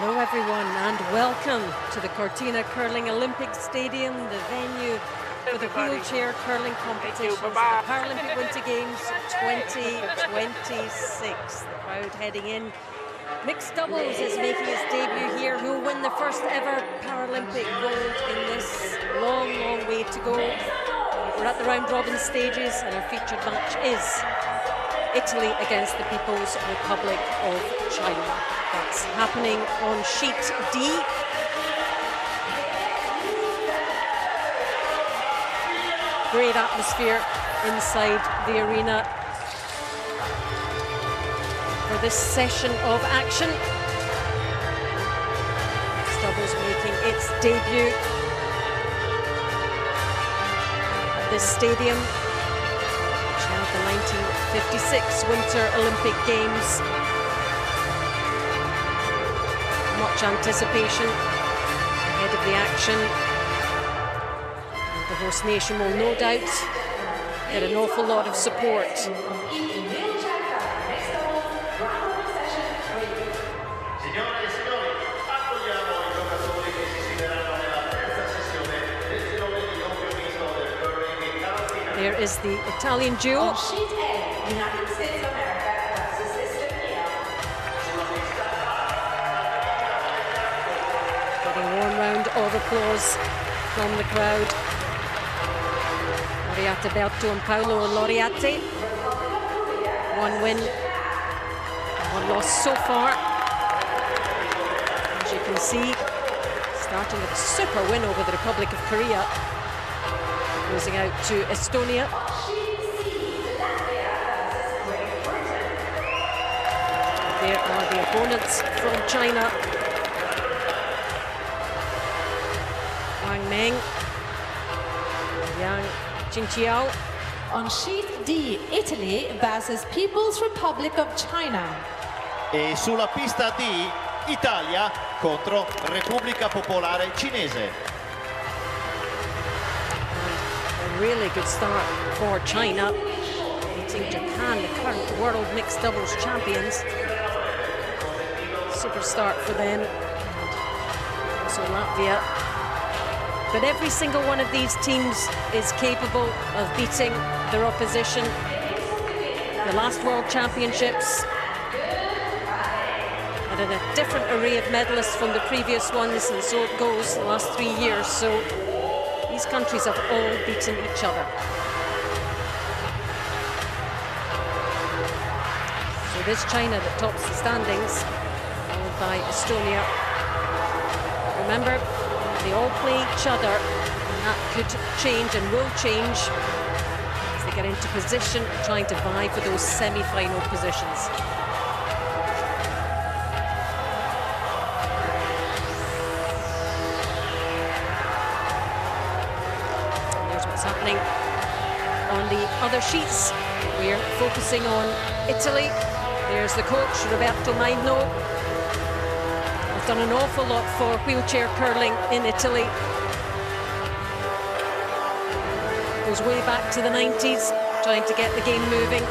Hello everyone and welcome to the Cortina Curling Olympic Stadium, the venue for the wheelchair curling competitions of the Paralympic Winter Games 2026. The crowd heading in. Mixed doubles is making its debut here. Who will win the first ever Paralympic gold in this long way to go? We're at the round robin stages and our featured match is Italy against the People's Republic of China. That's happening on sheet D. Great atmosphere inside the arena for this session of action. Mixed doubles making its debut at this stadium, which held the 1956 Winter Olympic Games. Much anticipation ahead of the action. And the host nation will no doubt get an awful lot of support. There is the Italian duo. Getting a warm round of applause from the crowd. Lauriate Berto and Paolo Lauriate. One win, one loss so far. As you can see, starting with a super win over the Republic of Korea. Losing out to Estonia. There are the opponents from China. Wang Meng, Yang Qingqiao. On sheet D, Italy versus People's Republic of China. E sulla pista D, Italia contro Repubblica Popolare Cinese. Really good start for China, beating Japan, the current world mixed doubles champions. Super start for them. Also Latvia. But every single one of these teams is capable of beating their opposition. The last World Championships had a different array of medalists from the previous ones, and so it goes the last 3 years. So these countries have all beaten each other. So it is China that tops the standings, followed by Estonia. Remember, they all play each other, and that could change and will change as they get into position, trying to vie for those semi-final positions. Happening on the other sheets. We're focusing on Italy. There's the coach, Roberto Maino. Has done an awful lot for wheelchair curling in Italy. Goes way back to the 90s, trying to get the game moving.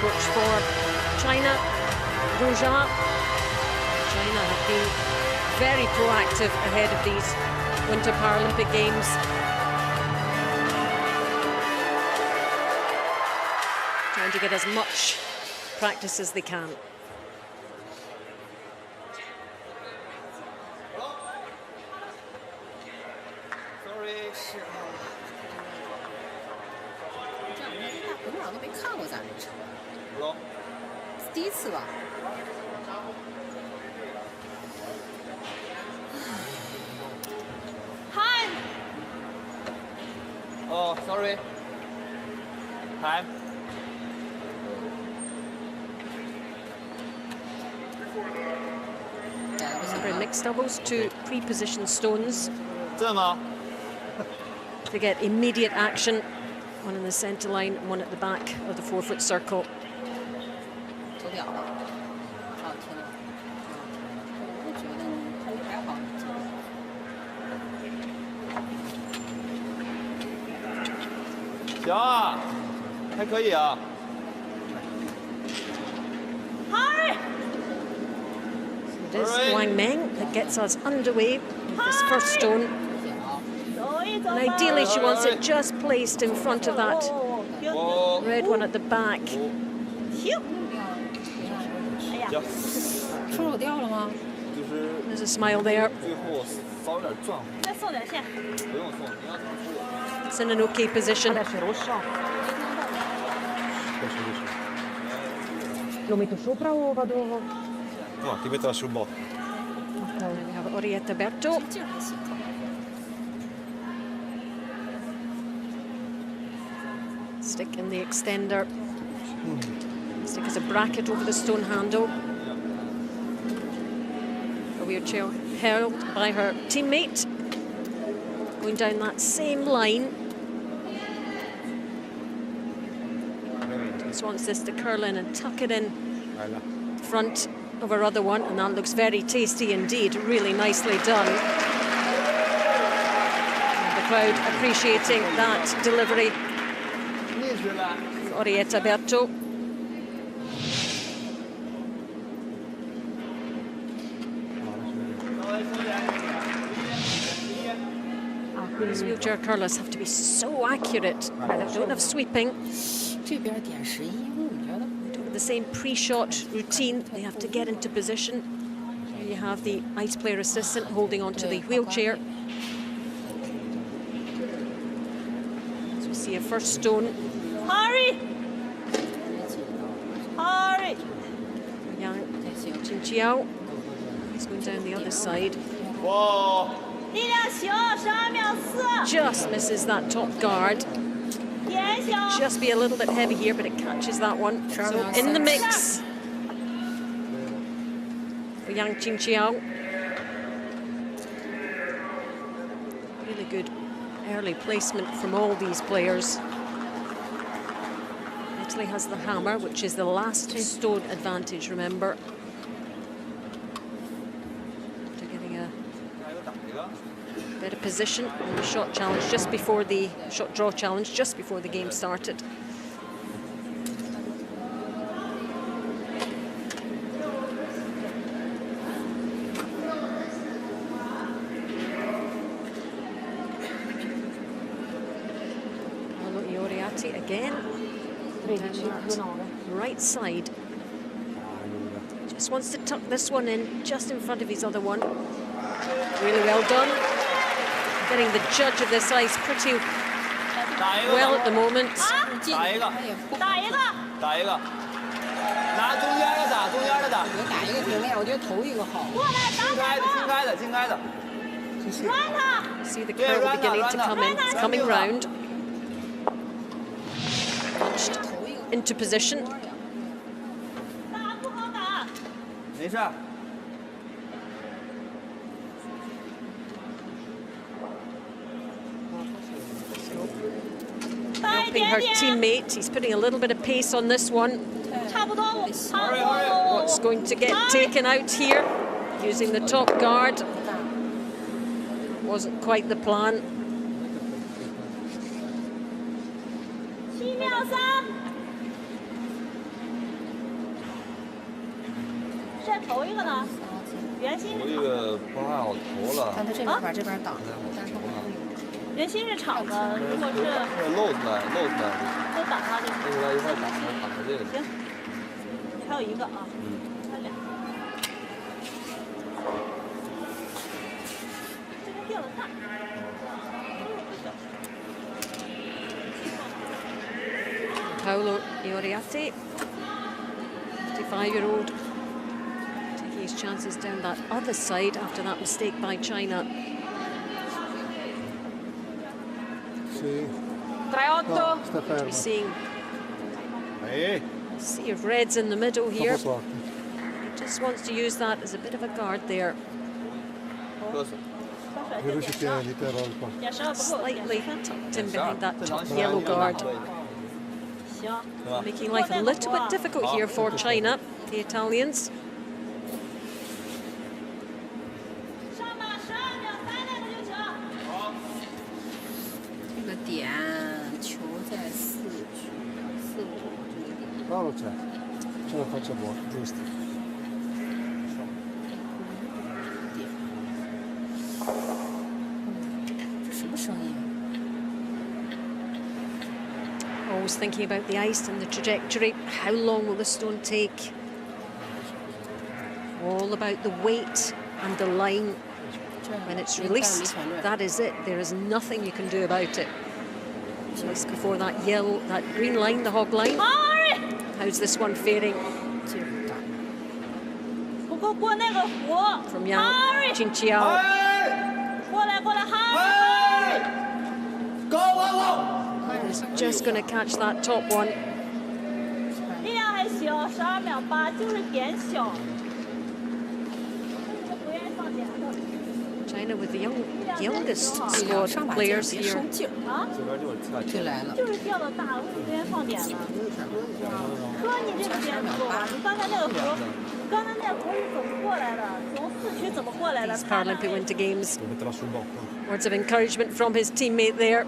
Coach for China, Roja. China have been very proactive ahead of these Winter Paralympic Games. Trying to get as much practice as they can. Oh, sorry. Time. Remember, in mixed doubles, 2 pre-positioned stones to get immediate action. One in the center line, and one at the back of the 4-foot circle. Yeah. 还可以啊。Hi! It is Wang Meng that gets us underway with this first stone. And ideally she wants it just placed in front of that red one at the back. There's a smile there. It's in an okay position. Lo metto sopra o vado? No, ti metto sul botto. We have Orietta Berto. Stick in the extender. Stick as a bracket over the stone handle. A wheelchair held by her teammate. Going down that same line. Just wants this to curl in and tuck it in front of her other one, and that looks very tasty indeed. Really nicely done. And the crowd appreciating that delivery. Orietta Berto. These wheelchair curlers have to be so accurate. They don't have sweeping. They don't have the same pre-shot routine. They have to get into position. Here you have the ice player assistant holding onto the wheelchair. As we see a first stone. Hurry! Hurry! Yang Qingqiao. He's going down the other side. Whoa! Just misses that top guard. Just be a little bit heavy here, but it catches that one. So in the mix for Yang Qingqiao. Really good early placement from all these players. Italy has the hammer, which is the last stone advantage, remember. They're getting a better position on the shot challenge just before the shot draw challenge, just before the game started. Paolo Ioriatti again. Right side. Just wants to tuck this one in just in front of his other one. Really well done. Getting the judge of this ice pretty well at the moment. See the curl beginning to come in. It's coming round. Punched into position. Helping her teammate. He's putting a little bit of pace on this one. What's going to get taken out here? Using the top guard. Wasn't quite the plan. Paolo Ioriatti, 55-year-old, taking his chances down that other side after that mistake by China. We're seeing a sea of reds in the middle here. He just wants to use that as a bit of a guard there. Slightly tucked in behind that top yellow guard. Making life a little bit difficult here for China, the Italians. course, thinking about the ice and the trajectory. How long will the stone take? All about the weight and the line. When it's released, that is it. There is nothing you can do about it. Just before that green line, the hog line. How's this one faring? From Yang Qingqiao. He's just going to catch that top one. China with the youngest squad players here. These Paralympic Winter Games. Words of encouragement from his teammate there.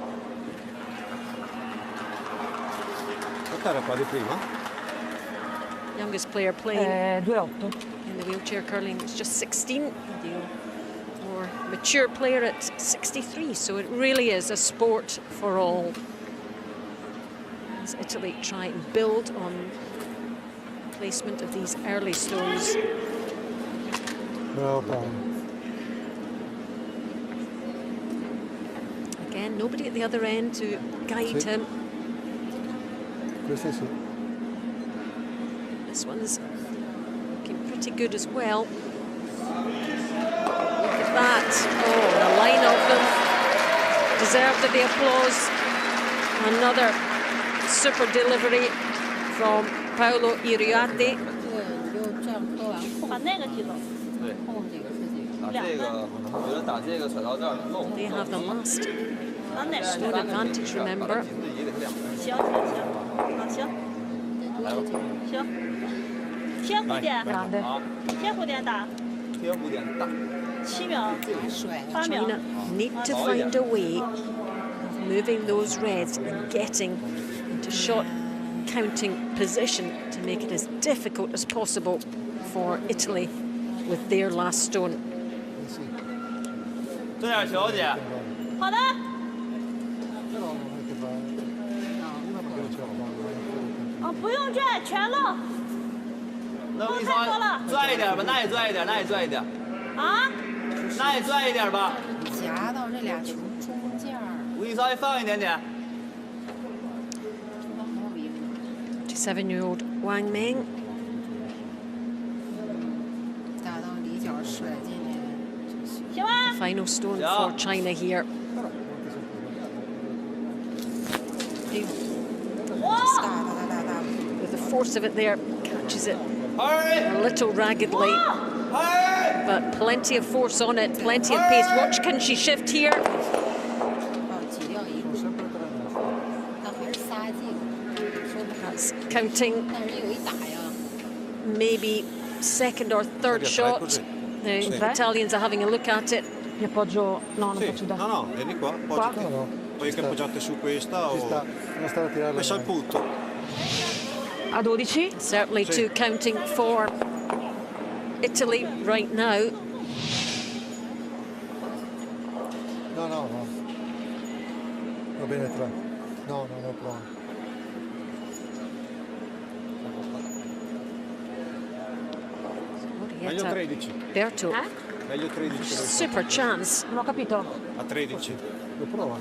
Youngest player playing 2,8. in the wheelchair curling is just 16. The more mature player at 63. So it really is a sport for all. As Italy try and build on placement of these early stones. Again, nobody at the other end to guide him. This one's looking pretty good as well. Look at that. Oh, the line of them deserved the applause. Another super delivery from Paolo Iriarte. They have the last stone advantage, remember. China need to find a way of moving those reds and getting into shot counting position to make it as difficult as possible for Italy with their last stone. Seven-year-old Wang Meng. The final stone for China here. With the force of it there, catches it a little raggedly, but plenty of force on it, plenty of pace. Watch, can she shift here? That's counting maybe second or third shot. The Italians are having a look at it. Mi appoggio, no, non faccio da. No, vieni qua, appoggiati. Poi che appoggiate su questa o messa al punto. A 12. Certainly two counting for Italy right now. No. Va bene 3. No, provo. Meglio 13. Berto. Meglio 13. Super chance. Non ho capito. A 13. Lo prova.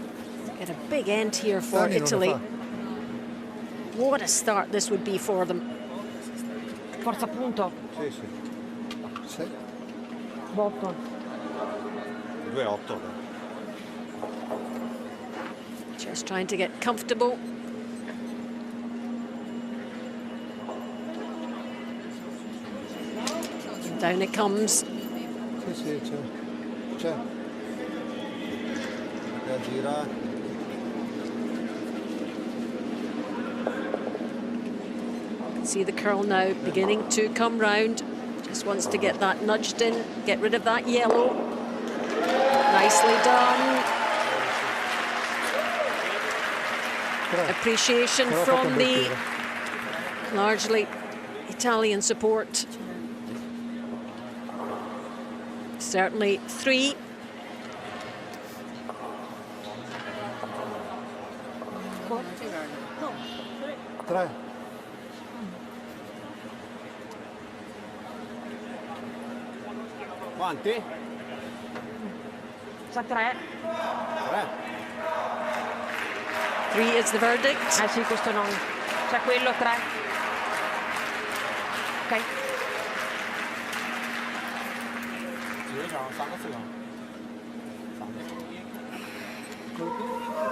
Get a big end here for Italy. What a start this would be for them. Forza punto. Sì. 8. 2-8. Just trying to get comfortable. Down it comes. Sì, c'è. Gira. See the curl now beginning to come round. Just wants to get that nudged in, get rid of that yellow. Nicely done. Appreciation from the largely Italian support. Certainly 3. 4. 3. Quanti? Sa 3. 3. 3 is the verdict. Sì, questo non. C'è quello 3. Ok.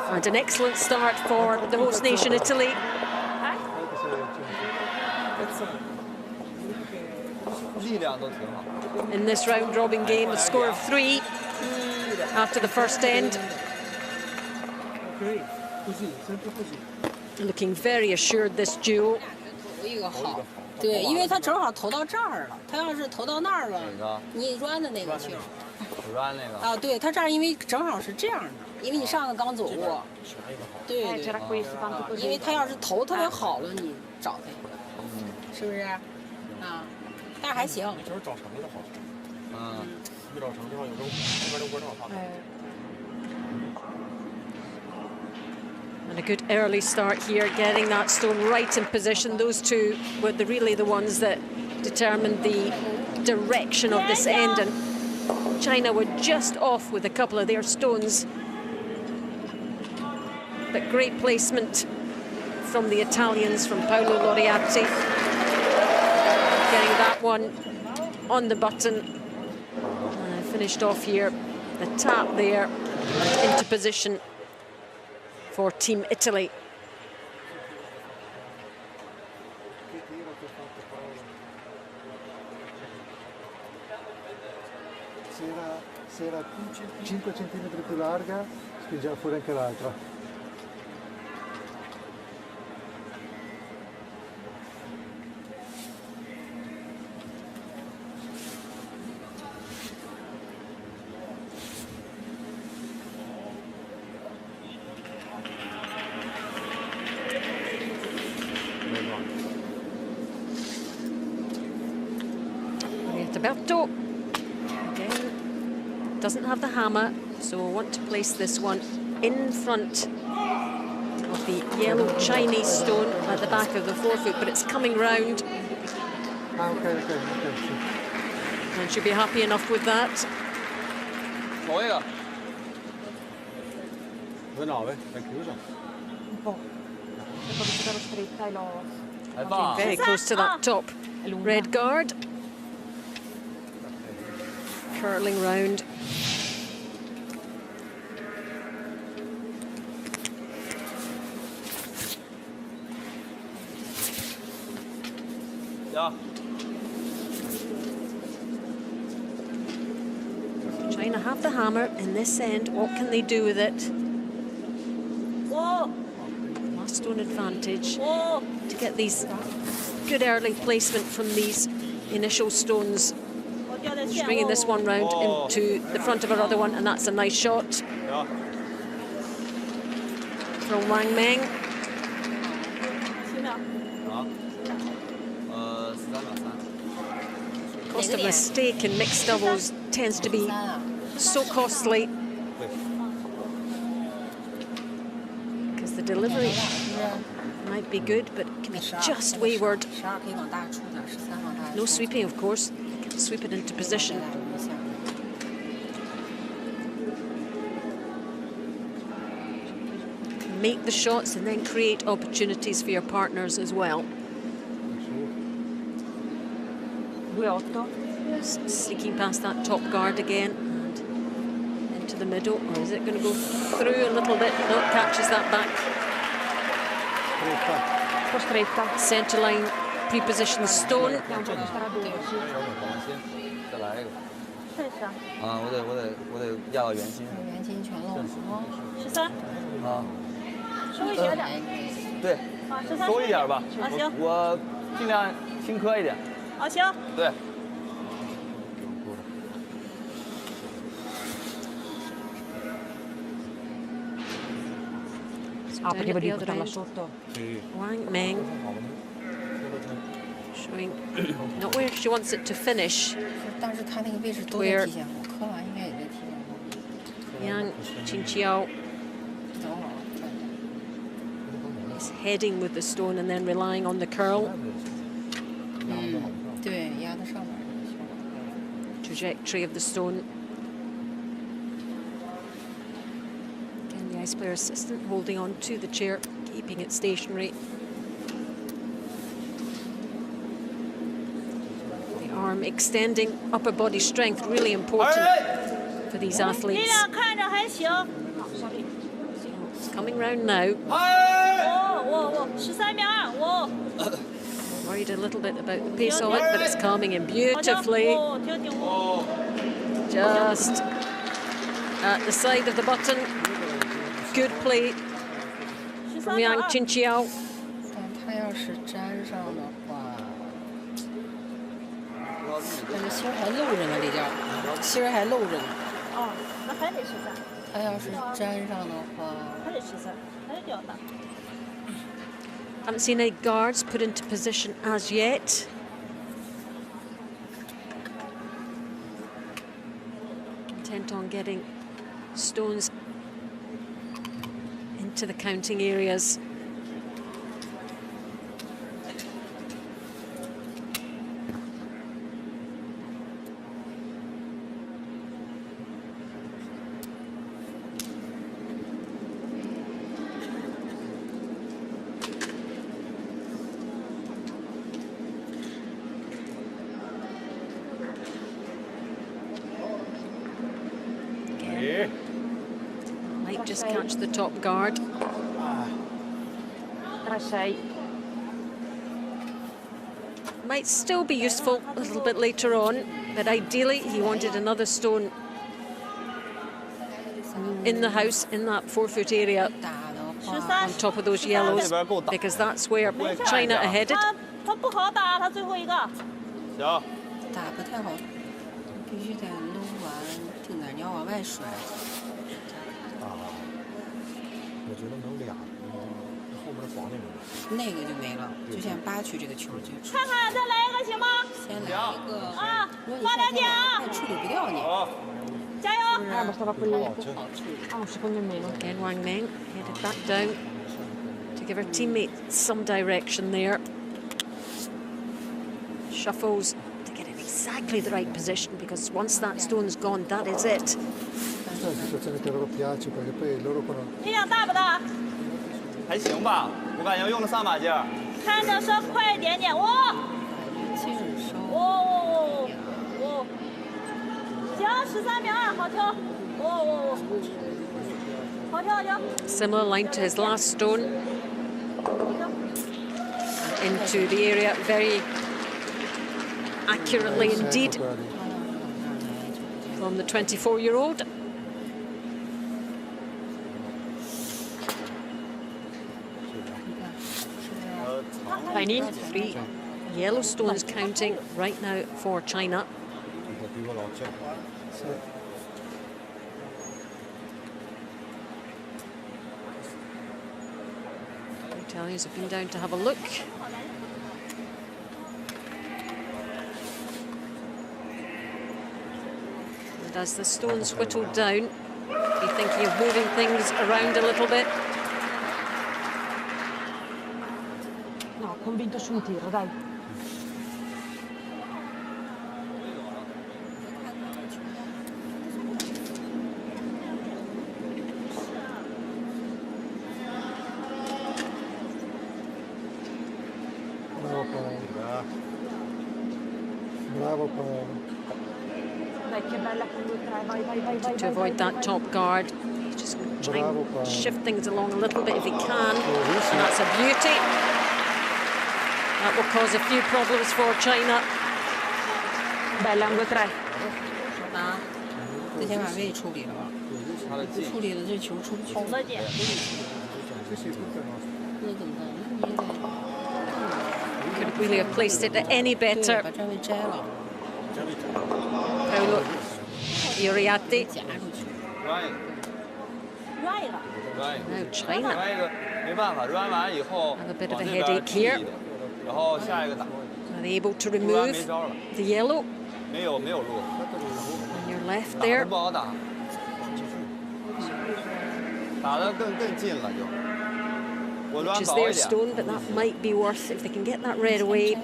And an excellent start for the host nation, Italy. In this round-robin game, a score of 3 after the first end. Looking very assured, this duo. 对，因为他正好投到这儿了，他要是投到那儿了，你软的那个球，软那个啊，对他这儿因为正好是这样的，因为你上个刚走过，对对， c'era questo, tanto così. 因为他要是投特别好了，你找他一个，是不是？啊，但是还行。就是找成的好，一找成正好有时候后边的锅正好发。 And a good early start here, getting that stone right in position. Those two were really the ones that determined the direction of this end, and China were just off with a couple of their stones. But great placement from the Italians, from Paolo Loriati. Getting that one on the button. And finished off here, the tap there, and into position for Team Italy. Se era 5 centimetri più larga, spingeva fuori anche l'altra. Roberto again doesn't have the hammer, so we'll want to place this one in front of the yellow Chinese stone at the back of the forefoot, but it's coming round. Okay. And she'll be happy enough with that. 投一个。 9, è chiusa. Un po'. Se poi ero stretta e l'ho. Hai fatto? Very close to that top red guard. Curling round. Yeah. China have the hammer in this end. What can they do with it? Last stone advantage to get these good early placement from these initial stones. She's bringing this one round into the front of her other one, and that's a nice shot from Wang Meng. Cost of mistake in mixed doubles tends to be so costly because the delivery might be good, but it can be just wayward. No sweeping, of course. Sweep it into position. Make the shots and then create opportunities for your partners as well. 2-8. Sneaking past that top guard again and into the middle, or is it going to go through a little bit? No, it catches that back. Costretta. Centre line pre-positioned stone. 再来一个。试一试。啊，我得压到圆心。圆心全露。13。啊。稍微斜点。对。啊，13。收一点吧。啊，行。我尽量轻磕一点。啊，行。对。 Ah, perché volevo buttarla sotto. Wang Meng showing not where she wants it to finish. 但是他那个位置都在提前后，磕完应该也在提前后。 Yang Qingqiao He's heading with the stone and then relying on the curl. 对，压在上面。 Trajectory of the stone. Again, the ice player assistant holding on to the chair, keeping it stationary. The arm extending, upper body strength, really important for these athletes. It's coming round now. Worried a little bit about the pace of it, but it's coming in beautifully. Just at the side of the button. Good play from Yang Qinqiao. 他要是粘上的话，但是芯儿还露着呢，这叫芯儿还露着呢。哦，那还得13。他要是粘上的话，还得13，还得吊打。 Haven't seen any guards put into position as yet. Intent on getting stones into the counting areas. Might just catch the top guard. Might still be useful a little bit later on, but ideally he wanted another stone in the house, in that 4-foot area, on top of those yellows, because that's where China are headed. 他不好打，他最后一个。行。打不太好，必须得撸完定点，你要往外甩。我觉得能俩，后面黄那个。那个就没了，就像8区这个球就。看看，再来一个行吗？先来一个啊，放两点啊，处理不掉你。加油！ Again, Wang Meng headed back down to give her teammate some direction there. Shuffles to get in exactly the right position, because once that stone's gone, that is it. 力量大不大？还行吧，我感觉用了3把劲儿。看着稍快一点点，哇！哦，行，13秒2，好跳，哦，好跳，好跳。 Similar line to his last stone. Into the area very accurately indeed from the 24-year-old. Painin, 3 yellow stones counting right now for China. The Italians have been down to have a look. And as the stones whittle down, be thinking of moving things around a little bit. No, convinto su un tiro, dai. Bravo Paolo. Dai, che bella con 2-3, vai, vai, vai, vai. To avoid that top guard, he's just going to try and shift things along a little bit if he can, and that's a beauty. That will cause a few problems for China. Bella, 2-3. 啊，得先把位处理了吧？不处理了，这球出不去。红的姐。那怎么办？那你也得。 Couldn't really have placed it any better. 把站位摘了。 Paolo Uriarte. 夹出去。软一个。 Now China. 软一个，没办法，软完以后 Have a bit of 往 a 这边 headache 踢 here. 的，然后下一个打。 Are they able to remove the yellow? 没有路。 On your left 打得 there. 不好打，打得更近了就。which is their stone, but that might be worth, if they can get that red away,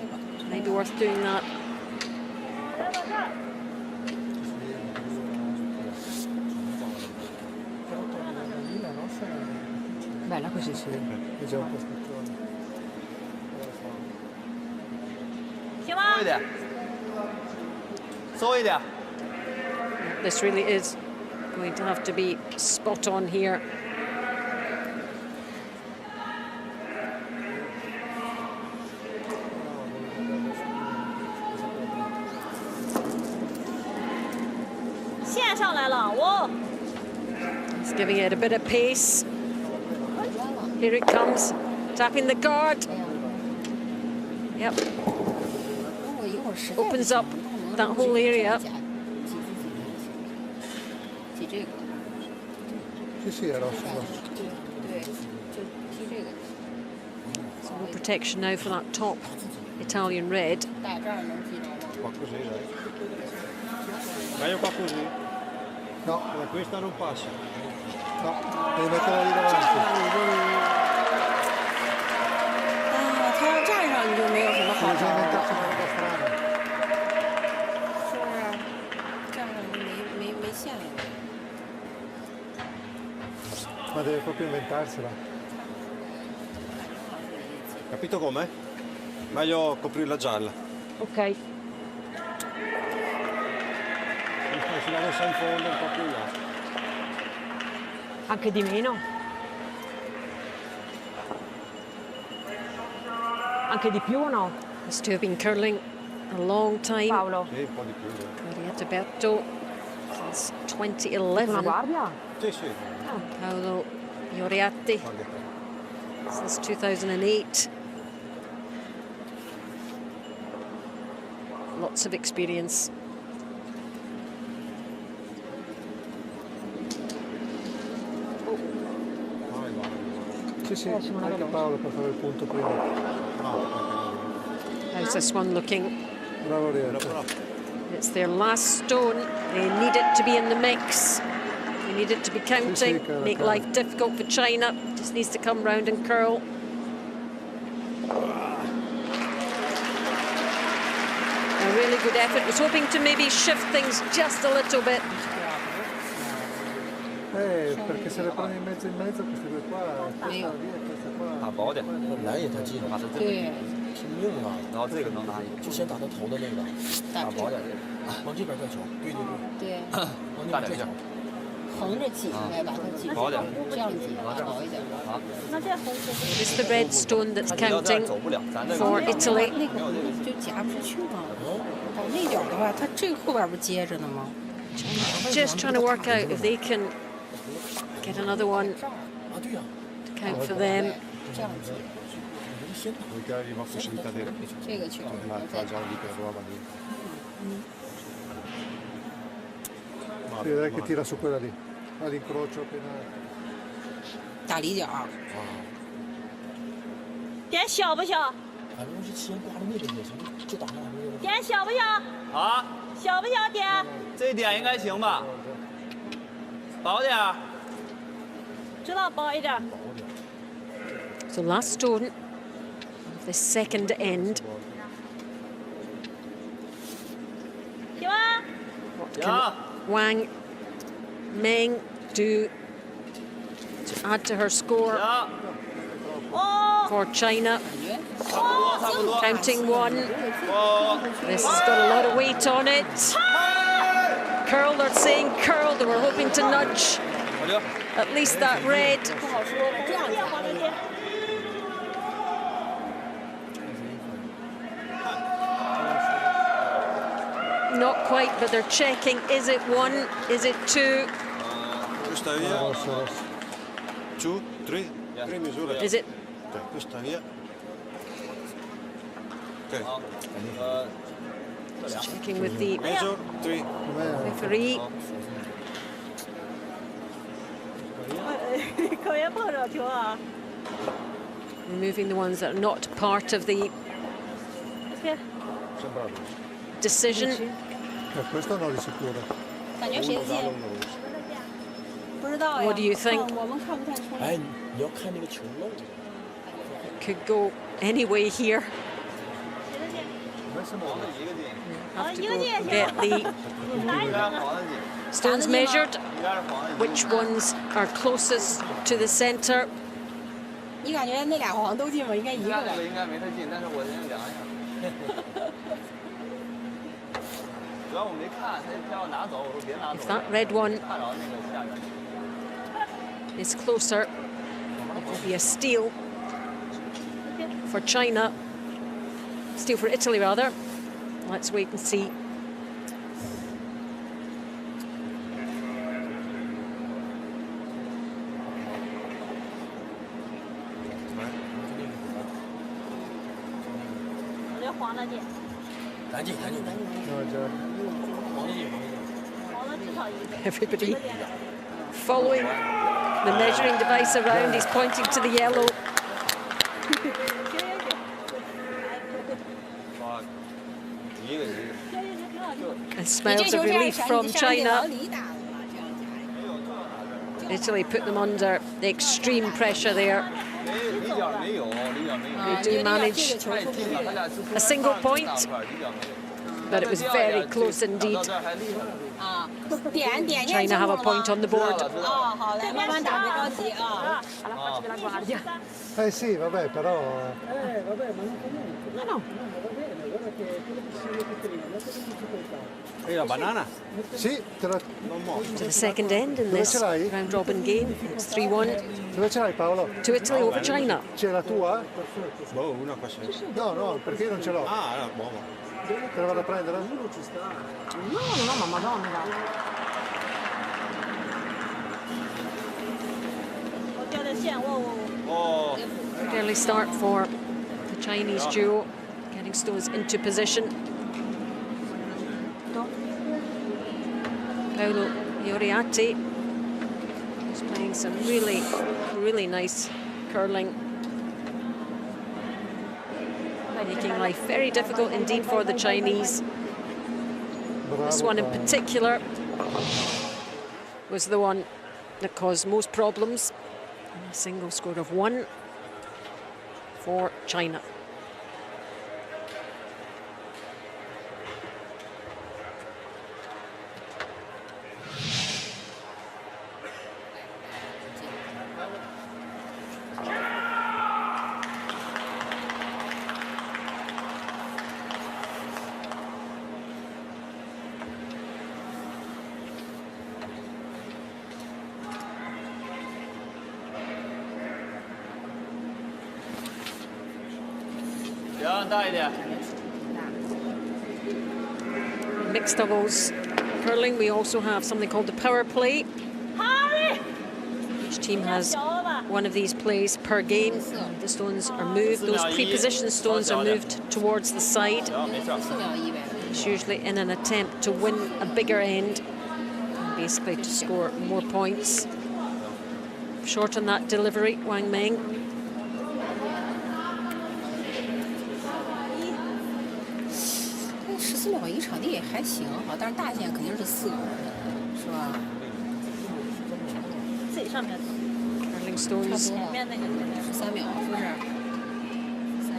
might be worth doing that. Bella così, sì. È già un po' spiccione. 行吗？ 收一点。 This really is going to have to be spot on here. He's giving it a bit of pace. Here it comes, tapping the guard. Yep. Opens up that whole area. Sì, sì, è rosso. So no protection now for that top Italian red. Qua così, dai. Meglio qua così. No. Questa non passa. No, devi metterla lì davanti. 他要站上你就没有什么好 Devi 招 già 了。 inventarsi una roba strana. 是不是？站上就没线了。 Ma deve proprio inventarsela. Capito come? Meglio coprirla gialla. Ok. Se la messa in fondo un po' più in là. Anche di meno. Anche di più o no? These two have been curling a long time. Paolo. Sì, un po' di più. Marietta Berto since 2011. Una guardia? Sì, sì. Paolo Ioriatti Guarda qua. since 2008. Lots of experience. Sì, sì, anche Paolo per fare il punto prima. How's this one looking? Bravo Rietto. It's their last stone. They need it to be in the mix. They need it to be counting. Make life difficult for China. Just needs to come round and curl. A really good effort. Was hoping to maybe shift things just a little bit. Perché se le prendi in mezzo queste due qua, questa via, questa qua. 打薄点，难也太近了，对，拼命啊！然后这个能拿一个，就先打到头的那个，打薄点这个。往这边再瞧。对对对。对，往那边再瞧。横着挤出来，把它挤出来，这样挤薄一点。好。 It's the red stone that's counting for Italy. 那个就夹不出去嘛。到那点的话，它这个后边不接着呢吗？ Just trying to work out if they can get another one to count for them. 这样挤。 Perché gli va facendo cadere. 这个球。 Ma fa già lì per roba lì. Sì, vedrai che tira su quella lì. All'incrocio appena. 大里角。点小不小？反正是先挂到那边也行，就打那边。点小不小？啊，小不小点？这点应该行吧？薄点儿。知道薄一点。 So last stone of the second end. 行吗？ What can Wang Meng do to add to her score for China? Counting one. This has got a lot of weight on it. Curl, they're saying curl. They were hoping to nudge at least that red. Not quite, but they're checking. Is it one? Is it two? Questa via. 2, 3, 3 misure. Is it? Questa via. Checking with the Measure 3. referee. 可别碰着球啊！ Removing the ones that are not part of the decision. Questo no di sicuro. 感觉谁进？不知道呀。 What do you think? 我们看不太出来。哎，你要看那个球漏。could go any way here. Have to go and get the stones measured. Which ones are closest to the center? 你感觉那俩黄都进吗？应该一个吧。那个应该没太近，但是我先量一下。主要我没看，他要拿走，我说别拿走。 If that red one 看着那个下边。 is closer, it will be a steal for China. Steal for Italy, rather. Let's wait and see. Everybody following the measuring device around. He's pointing to the yellow. And smiles of relief from China. Italy put them under the extreme pressure there. They do manage a single point, but it was very close indeed. China have a point on the board. Sì, vabbè, però... La banana? Sì, te la... To the second end in this round robin game. It's 3-1 Dove ce l'hai, Paolo? to Italy over China. C'è la tua? Boh, una qua c'è. No, no, perché io non ce l'ho. Ah, no, boh. Te la vado a prendere? No, ma madonna. Early start for the Chinese duo, getting stones into position. Paolo Ioriati is playing some really nice curling, making life very difficult indeed for the Chinese. This one in particular was the one that caused most problems. A single score of 1 for China. Mixed doubles curling, we also have something called the power play. Each team has one of these plays per game. The stones are moved, those pre-positioned stones are moved towards the side. It's usually in an attempt to win a bigger end, and basically to score more points. Short on that delivery, Wang Meng. 14秒1场地也还行啊，但是大线肯定是4个人，是吧？自己上面。Curling stones. 前面那个13秒，是不是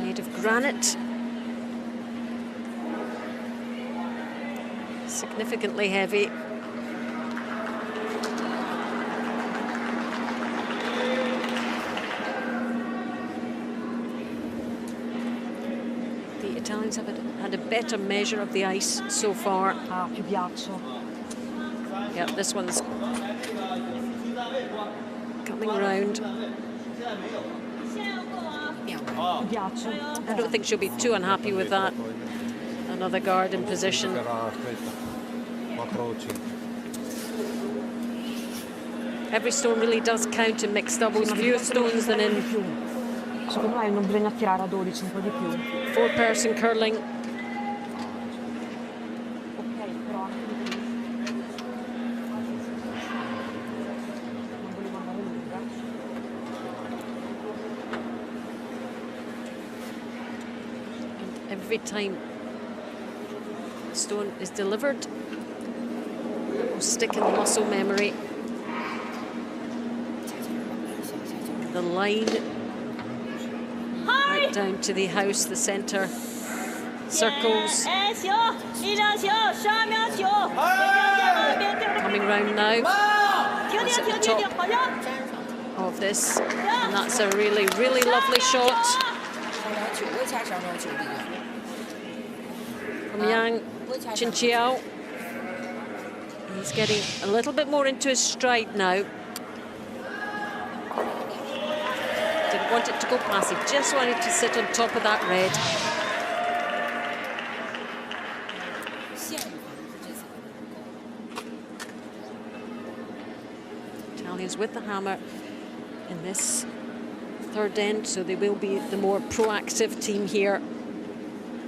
？Made of granite. Significantly heavy. The Italians have had a better measure of the ice so far. Più ghiaccio. Yeah, this one's coming round. I don't think she'll be too unhappy with that. Another guard in position. Every stone really does count in mixed doubles. Fewer stones than in Secondo me non bisogna tirare a 12, un po' di più. four-person curling. Every time the stone is delivered, it will stick in the muscle memory. The line down to the house, the centre circles. Coming round now. That's at the top of this, and that's a really, really lovely shot from Yang Qinqiao. He's getting a little bit more into his stride now. Didn't want it to go past, he just wanted to sit on top of that red. Italians with the hammer in this third end, so they will be the more proactive team here,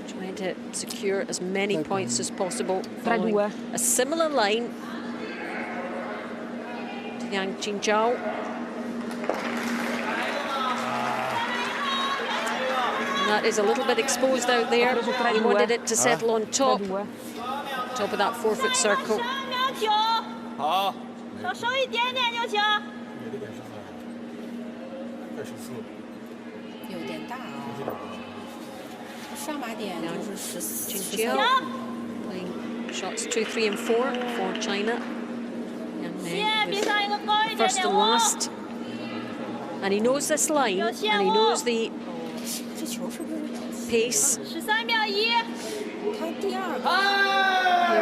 trying to secure as many points as possible, following a similar line to Yang Qinqiao. And that is a little bit exposed out there. He wanted it to settle on top of that 4-foot circle. 少收一点点就行。有点大啊，上马点就是14。 Playing shots 2, 3, and 4 for China. First and last. And he knows this line, and he knows the pace. 13秒1。Here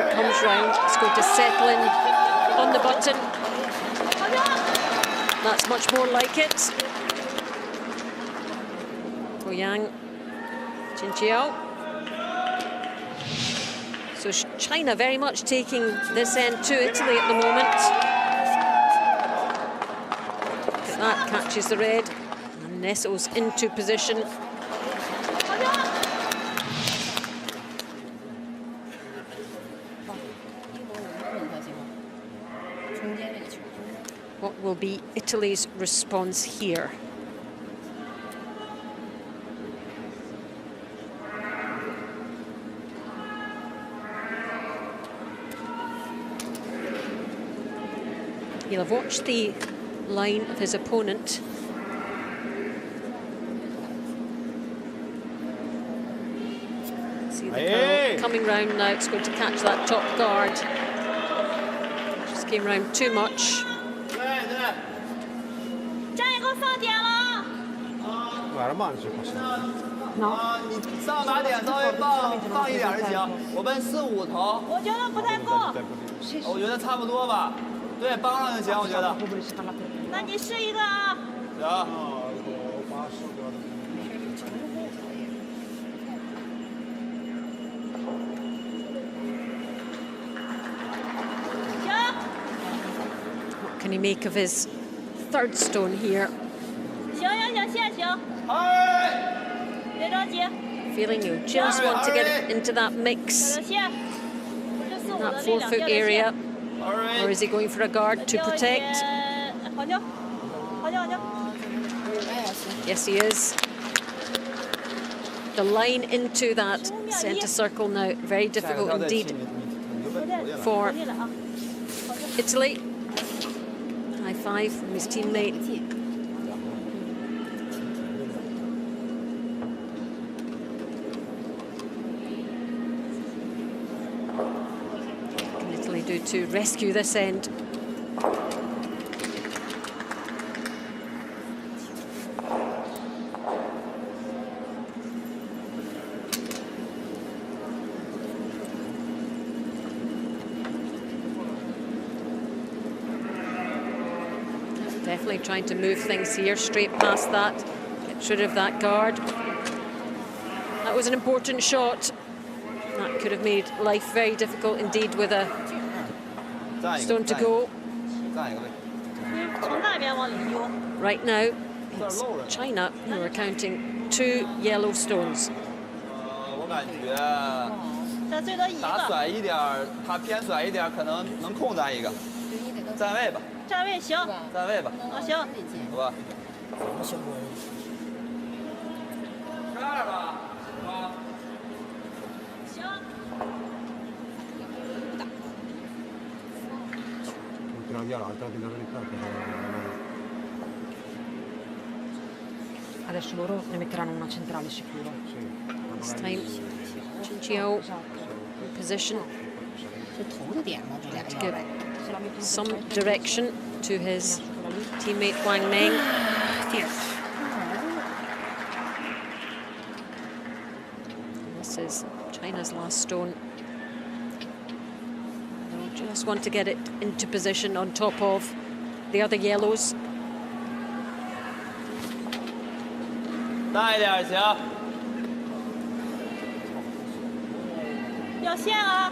it comes round. It's going to settle in on the button. That's much more like it for Yang Qinqiao. So China very much taking this end to Italy at the moment. That catches the red and nestles into position. What will be Italy's response here? He'll have watched the line of his opponent. See the curl coming round now. It's going to catch that top guard. Just came round too much. 站一个放点了。你上马点稍微放一点就行。我们4-5头。我觉得不太够。我觉得差不多吧。对，帮上就行，我觉得。那你试一个啊。行。What can he make of his third stone here? 行，线行。别着急。 Feeling you just want to get it into that mix, in that 4-foot area, or is he going for a guard to protect? Yes, he is. The line into that centre circle now, very difficult indeed for Italy. High five from his teammate. Do to rescue this end. Definitely trying to move things here, straight past that, get rid of that guard. That was an important shot. That could have made life very difficult indeed with a stone to go. Right now, it's China who are counting 2 yellow stones. 我感觉打甩一点，他偏甩一点，可能能控咱一个。站位吧。站位行。站位吧。行。好吧。12吧。行。 Allora Adesso loro ne metteranno una centrale sicuro. This time, Chinchio in position to give some direction to his teammate Wang Meng. This is China's last stone. They'll just want to get it into position on top of the other yellows. 大一点行。要线啊！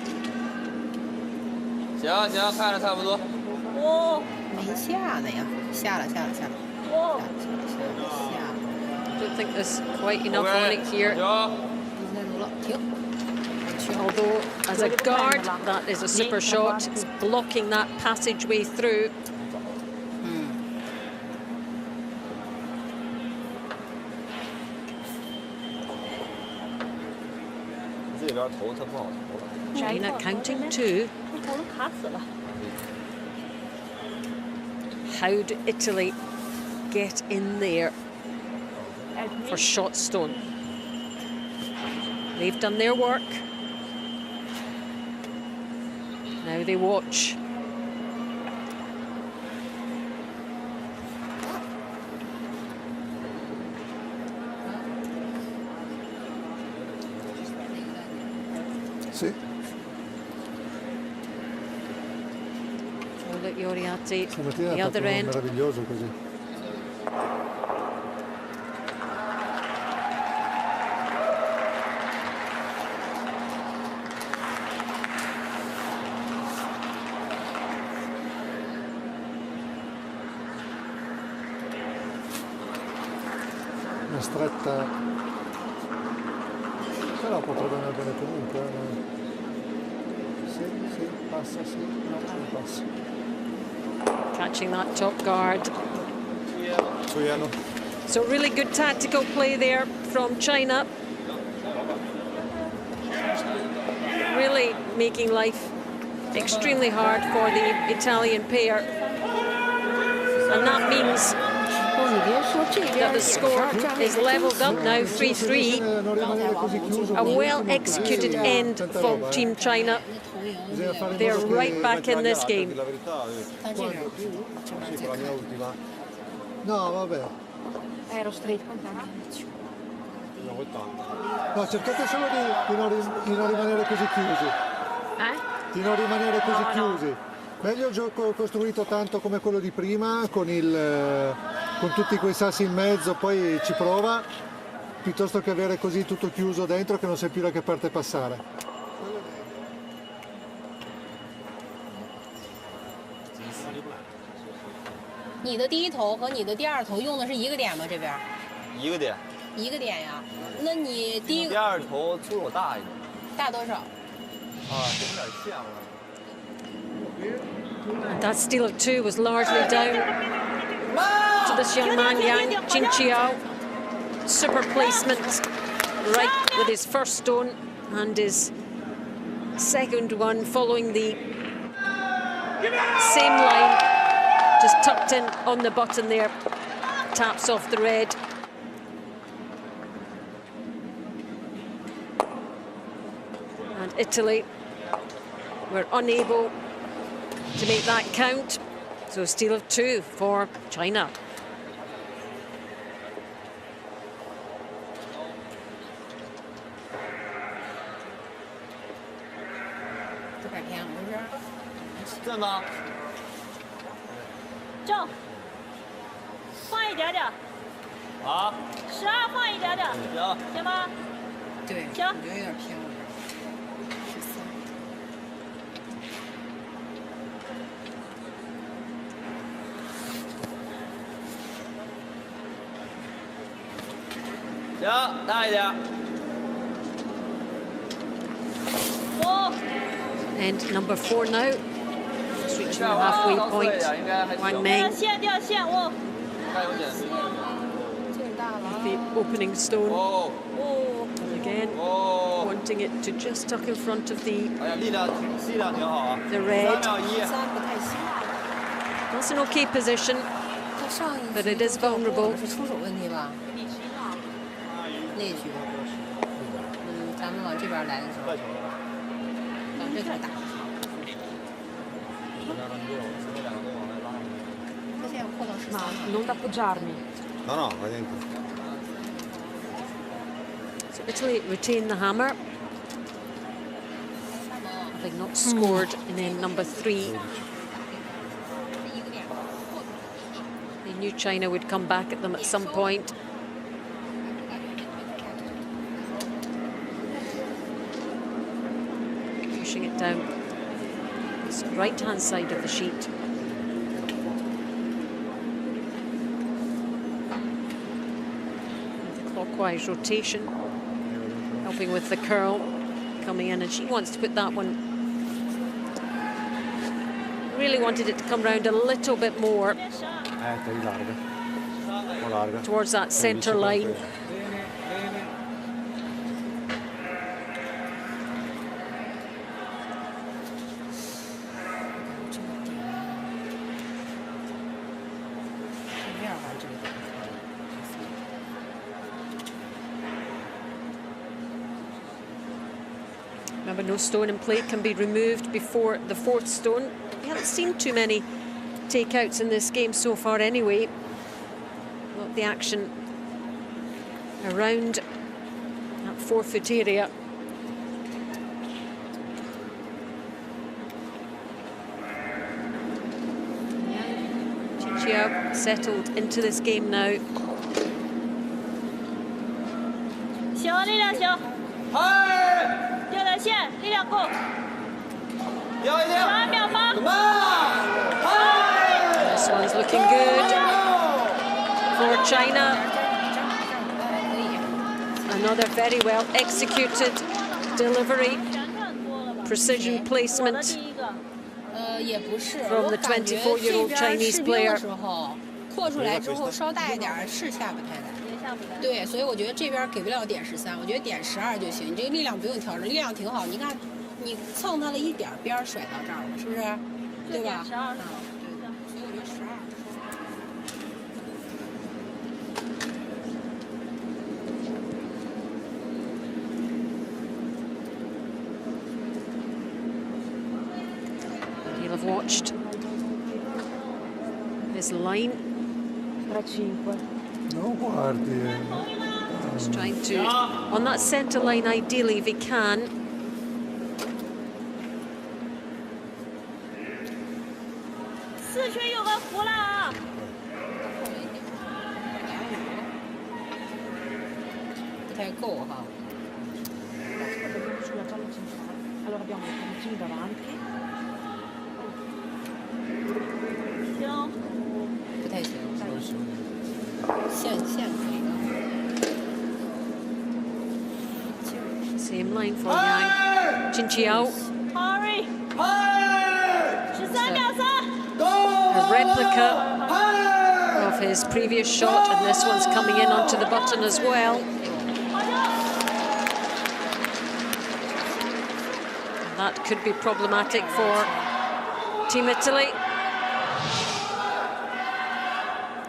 行行，看着差不多。哦。没下呢呀，下了。哦。I don't think there's quite enough on it here. Although, as a guard, that is a super shot. It's blocking that passageway through. China counting two. How do Italy get in there for shot stone? They've done their work. Now they watch. Sì. Look, Yoriati, Stamattina the ha other fatto end. meraviglioso così. Una stretta, però potrebbe andare bene comunque. Sì, passa, sì, no, non passa. Catching that top guard. Su yellow. So really good tactical play there from China. Really making life extremely hard for the Italian pair. And that means that the score is leveled up now, 3-3. A well-executed end from Team China. They're right back in this game. No, vabbè. Ero straight. No, cercate solo di non rimanere così chiusi. Di non rimanere così chiusi. Meglio il gioco costruito tanto come quello di prima, con tutti quei sassi in mezzo, poi ci prova, piuttosto che avere così tutto chiuso dentro che non sai più da che parte passare. 你的第一投和你的第二投用的是一个点吗？这边？一个点。一个点呀？那你第一个。第二投出手大一点。大多少？啊，有点像了。 And that steal of two was largely down to this young man, Yang Jinqiao. Super placement, right with his first stone and his second one following the same line, just tucked in on the button there, taps off the red. And Italy were unable to make that count, so steal of two for China. Zhen 正，放一点点。啊。12放一点点。行。行吗？对。行。我觉得有点偏了。 行，大一点。哦。And number 4 now. Just reaching the halfway point. Wang Meng. 掉线哦。The opening stone. Oh. And again, wanting it to just tuck in front of the red. That's an okay position, but it is vulnerable. 那局的过失。咱们往这边来的时候，往这头打。他现在扩到13。Non appoggiarmi. No, vai dentro. So Italy retain the hammer, having not scored in end number 3. They knew China would come back at them at some point. Pushing it down this right-hand side of the sheet. The clockwise rotation, helping with the curl, coming in, and she wants to put that one. Really wanted it to come round a little bit more towards that centre line. Remember, no stone in play can be removed before the 4th stone. We haven't seen too many takeouts in this game so far anyway. Not the action around that 4-foot area. Chiao settled into this game now. 行，力量行。掉点线，力量够。12秒8。This one's looking good for China. Another very well executed delivery, precision placement from the 24-year-old Chinese player. 扩出来之后稍大一点是下不太来。对，所以我觉得这边给不了点13，我觉得点12就行。你这个力量不用调整，力量挺好。你看，你蹭它了一点边儿甩到这儿了，是不是？对吧？12。所以我觉得12。You'll have watched his line. 3-5. No, guardi. He's trying to, on that centre line, ideally, if he can. Sulla gialla centrale. Allora abbiamo le puntine davanti. 不太行，线可以。 Same line for Yang. Jinqiao. Hurry! 13秒3. A replica of his previous shot, and this one's coming in onto the button as well. That could be problematic for Team Italy.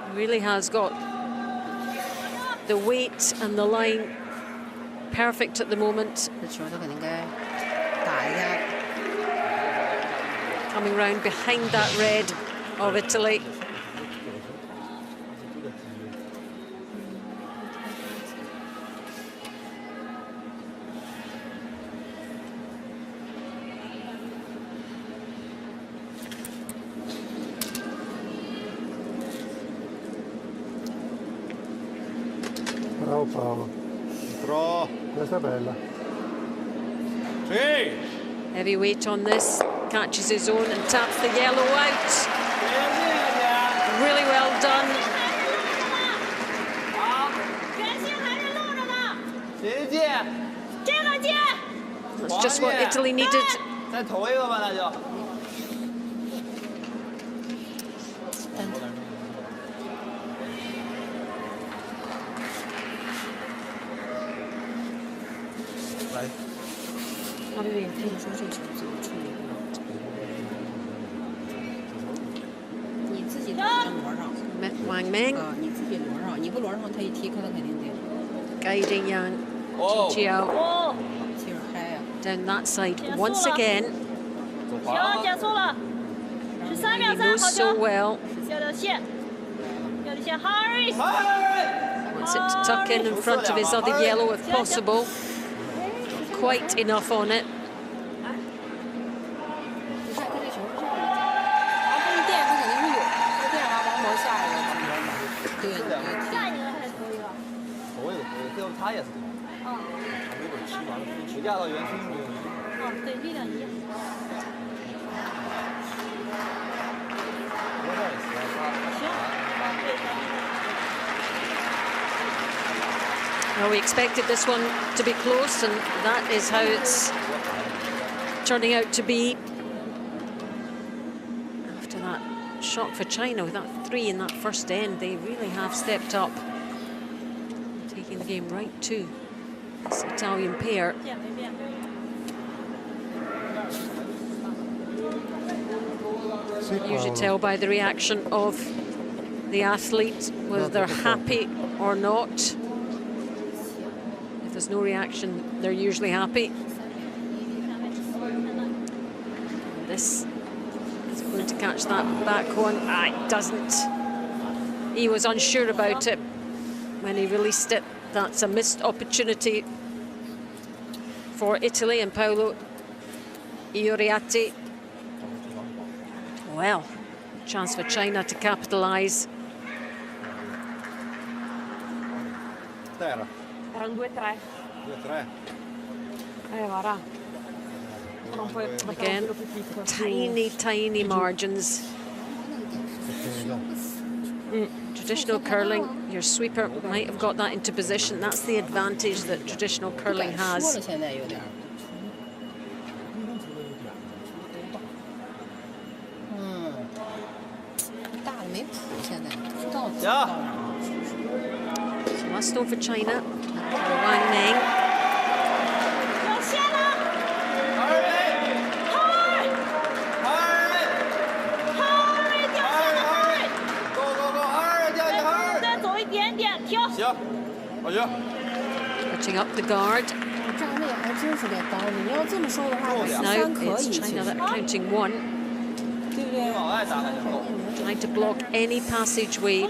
He really has got the weight and the line perfect at the moment. Coming round behind that red of Italy. Bravo Paolo. Questa è bella. Sì. Heavy weight on this, catches his own and taps the yellow out. Really well done. That's just what Italy needed. Wang Meng. guiding Yang Jiao down that side once again. 行，减速了，13秒3， knows 好 so 球。 well. 要掉线，Harry。 Wants it to tuck in front of his other yellow if possible. Quite enough on it. 电它肯定是有，这电完王博下一个王博打。对，下一个还是头一个？头一个，最后他也是头。哦。起架到园区。哦，对，力量一样。 Well, we expected this one to be close, and that is how it's turning out to be. After that shock for China with that 3 in that first end, they really have stepped up, taking the game right to this Italian pair. You should tell by the reaction of the athlete whether they're happy or not. If there's no reaction, they're usually happy. This is going to catch that back one. Ah, it doesn't. He was unsure about it when he released it. That's a missed opportunity for Italy and Paolo Ioriatti. Well, chance for China to capitalise. Erano 2-3. 2-3. Varà. Again, tiny margins. Traditional curling, your sweeper might have got that into position. That's the advantage that traditional curling has. So last stone for China, Wang Meng. Putting up the guard. Now it's China that are counting 1. Trying to block any passageway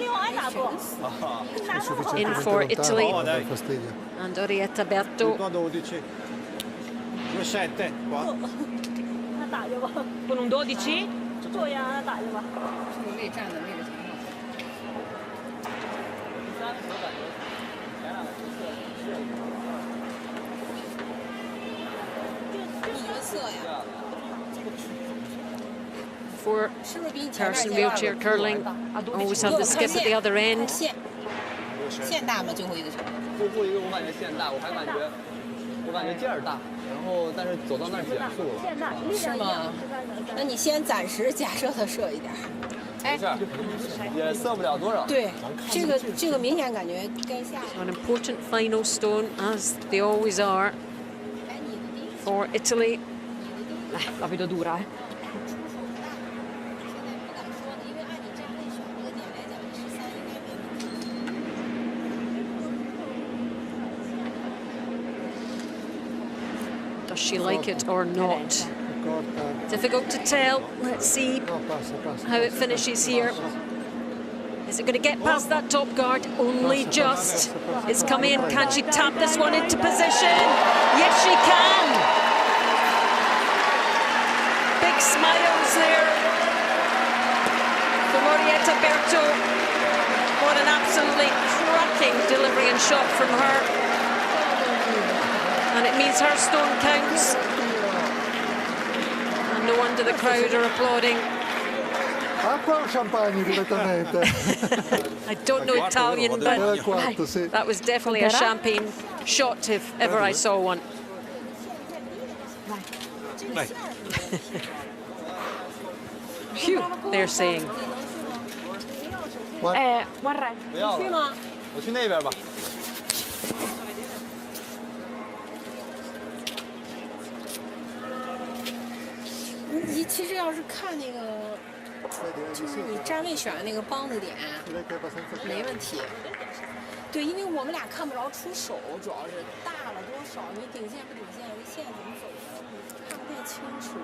in for Italy. And Orietta Berto. 2-7 qua. Con un 12? 做呀，让他打去吧。位站的位置挺好。 For person wheelchair curling, always have the skip at the other end. 线大吗？最后一个球。最后一个我感觉线大，我感觉劲儿大，然后但是走到那儿结束了。是吗？那你先暂时假设他射一点。没事，也射不了多少。对，这个明显感觉该下。An important final stone, as they always are, for Italy. La vedo dura, Does she like it or not? Difficult to tell. Let's see how it finishes here. Is it going to get past that top guard? Only just. It's come in. Can she tap this one into position? Yes, she can. Big smiles there from Orietta Berto. What an absolutely cracking delivery and shot from her. And it means her stone counts. And no wonder the crowd are applauding. Acqua o champagne direttamente? I don't know Italian, but that was definitely a champagne shot if ever I saw one. Phew, they're saying. 不要了，我去那边吧。你其实要是看那个，就是你站位选的那个帮子点，没问题。对，因为我们俩看不着出手，主要是大了多少，你顶线不顶线，这线怎么走，看不太清楚。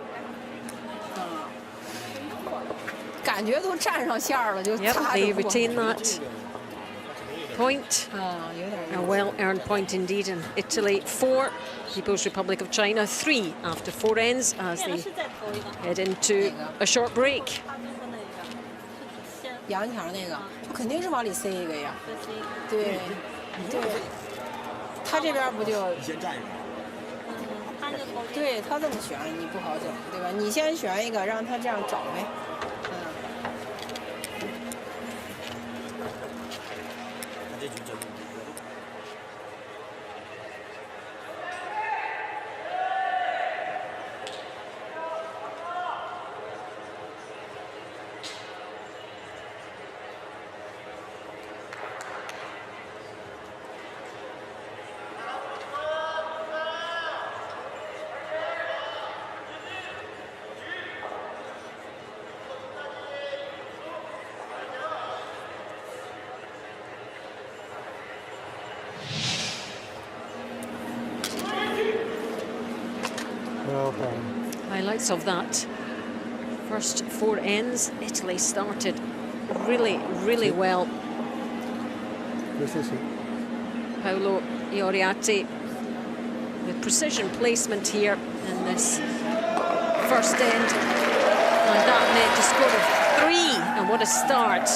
感觉都站上线了，就 Yep, they retain that point. 有点 A well-earned point indeed. And Italy 4, People's Republic of China 3 after 4 ends as they head into a short break. 杨一条那个，肯定是往里塞一个呀。对，对，他这边不就？你先站一个。对他这么选，你不好整，对吧？你先选一个，让他这样找呗。这局真的。Highlights of that first 4 ends. Italy started really well. Paolo Ioriati with precision placement here in this first end, and that made a score of 3, and what a start.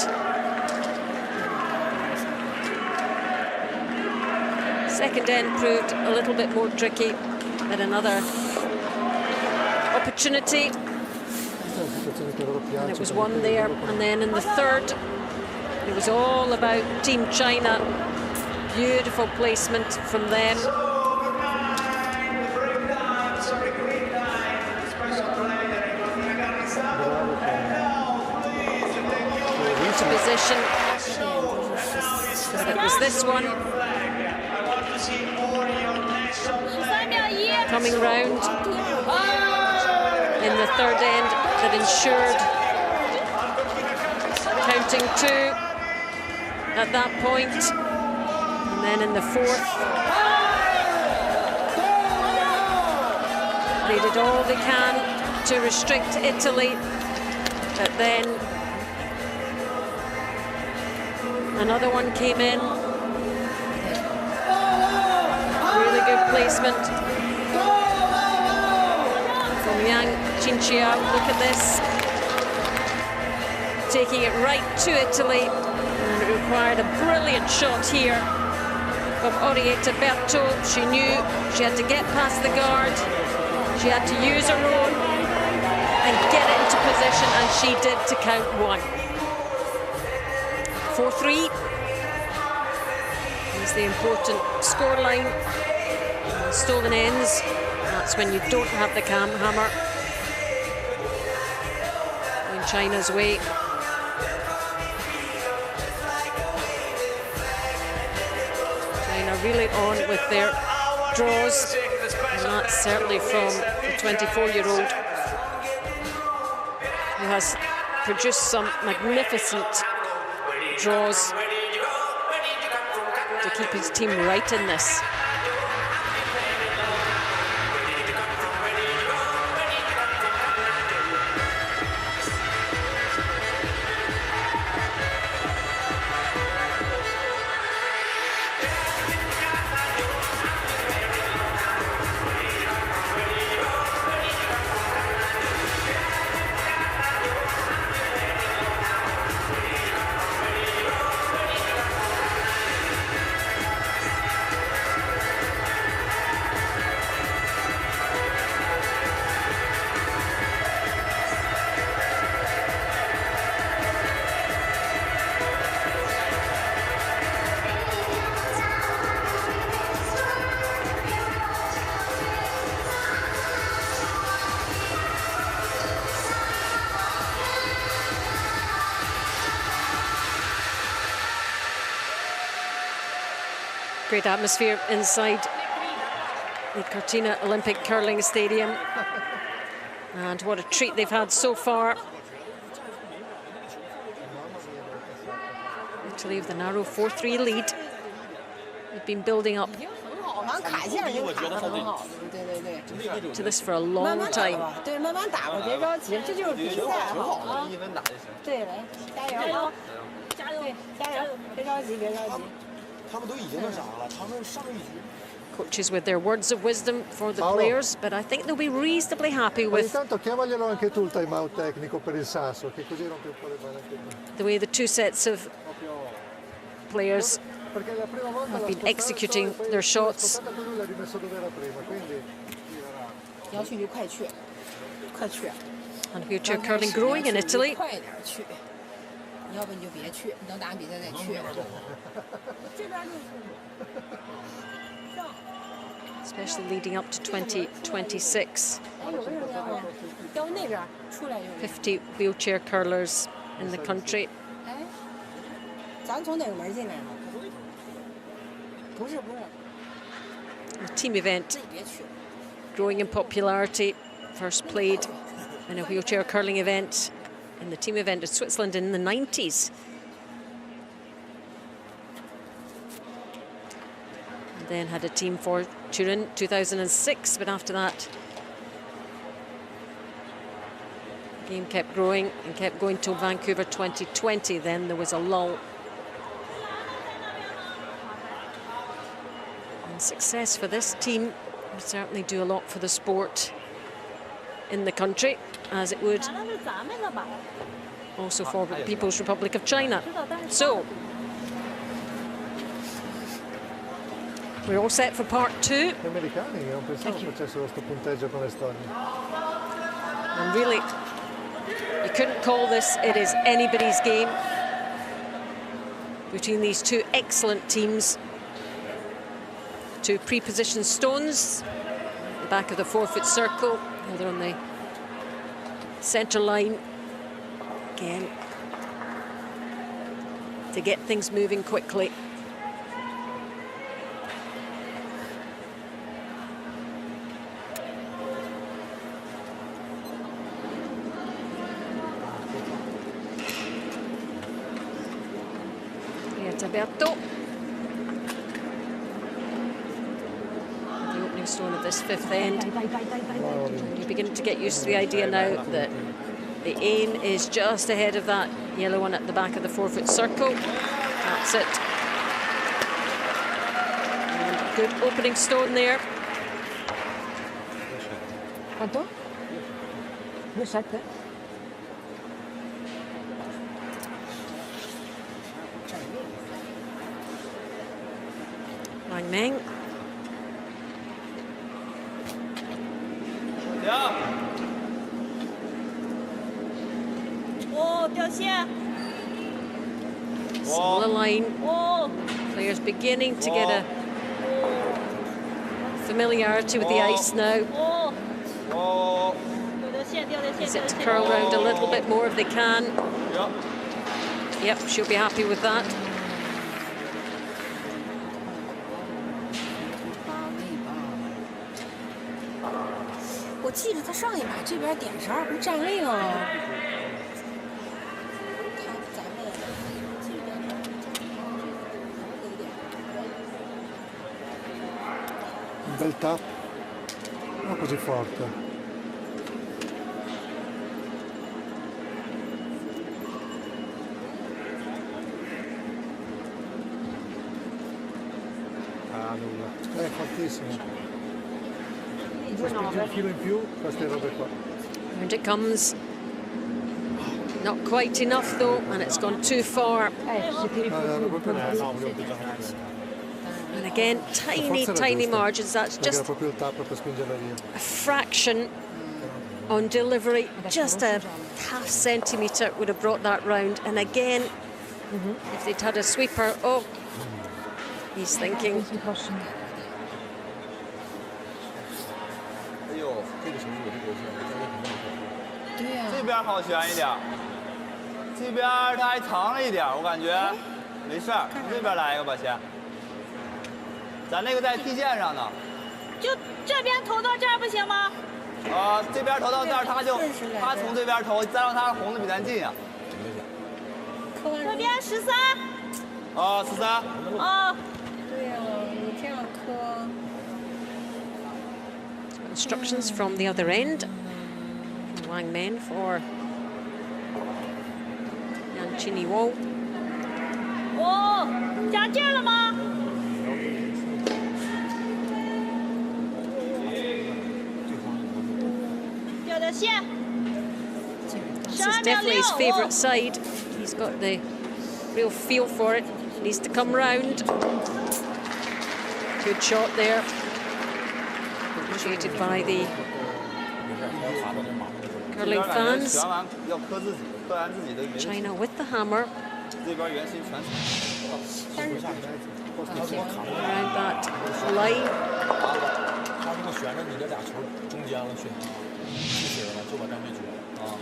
Second end proved a little bit more tricky, but another opportunity, and it was won there. And then in the third, it was all about Team China. Beautiful placement from them. Into position, but it was this one coming round in the third end that ensured counting 2 at that point. And then in the fourth, they did all they can to restrict Italy, but then another one came in. Really good placement from Yang Chinchia. Look at this, taking it right to Italy, and it required a brilliant shot here from Orietta Berto. She knew she had to get past the guard, she had to use her own and get it into position, and she did to count 1. 4-3 is the important scoreline. Stolen ends, that's when you don't have the hammer in China's way. China really on with their draws, and that's certainly from the 24-year-old who has produced some magnificent draws to keep his team right in this. Great atmosphere inside the Cortina Olympic Curling Stadium. And what a treat they've had so far. Italy with a narrow 4-3 lead. They've been building up 很好，反正卡线已经卡得很好了。对。 to this for a long time. 对，慢慢打吧，别着急，这就是比赛好啊。一分打就行。对，来，加油！加油！加油！别着急，别着急。他们都已经那啥了，他们上一局。 Coaches with their words of wisdom for the players, but I think they'll be reasonably happy with Intanto chiamaglielo anche tu il time out tecnico per il sasso, che così rompi un po' le balle anche tu. the way the two sets of players have been executing their shots. 你要去就快去，快去。 And wheelchair curling growing in Italy. 快点去，要不你就别去，你等打完比赛再去。这边就是。 Especially leading up to 2026. 50 wheelchair curlers in the country. 咱从哪个门进来的？不是。 A team event growing in popularity. First played in a wheelchair curling event in the team event of Switzerland in the 90s. And then had a team for Turin 2006, but after that the game kept growing and kept going till Vancouver 2020. Then there was a lull. And success for this team would certainly do a lot for the sport in the country, as it would also for the People's Republic of China. So we're all set for part 2. Gli americani non pensavo facessero sto punteggio con l'Estonia. And really, you couldn't call this, it is anybody's game between these two excellent teams. Two pre-positioned stones, the back of the 4-foot circle, they're on the centre line again to get things moving quickly. Alberto. The opening stone of this 5th end. You're beginning to get used to the idea now that the aim is just ahead of that yellow one at the back of the 4-foot circle. That's it. And good opening stone there. Quanto? 2-7. Wang Meng. Smaller line. Players beginning to get a familiarity with the ice now. Use it to curl round a little bit more if they can. Yep, she'll be happy with that. I 记得他上一把这边点12不是站位吗？Un bel tap, non così forte. Ah, nulla. È fortissimo. Spingi un filo in più, queste robe qua. And it comes. Not quite enough though, and it's gone too far. And again, tiny margins. That's just a fraction on delivery. Just a half centimetre would have brought that round. And again, if they'd had a sweeper, oh, he's thinking. 这边好悬一点，这边它还长了一点，我感觉没事儿。从这边来一个吧，先。咱那个在地线上呢。就这边投到这儿不行吗？这边投到这儿，他从这边投，再让他红的比咱近呀。这边13。13。对呀。instructions from the other end. Wang Men for Yan Chini Wo. 哦，加劲了吗？ 有的线。 This is definitely his favourite side. He's got the real feel for it. Needs to come round. Good shot there. Appreciated by the curling fans. China with the hammer. Around that line.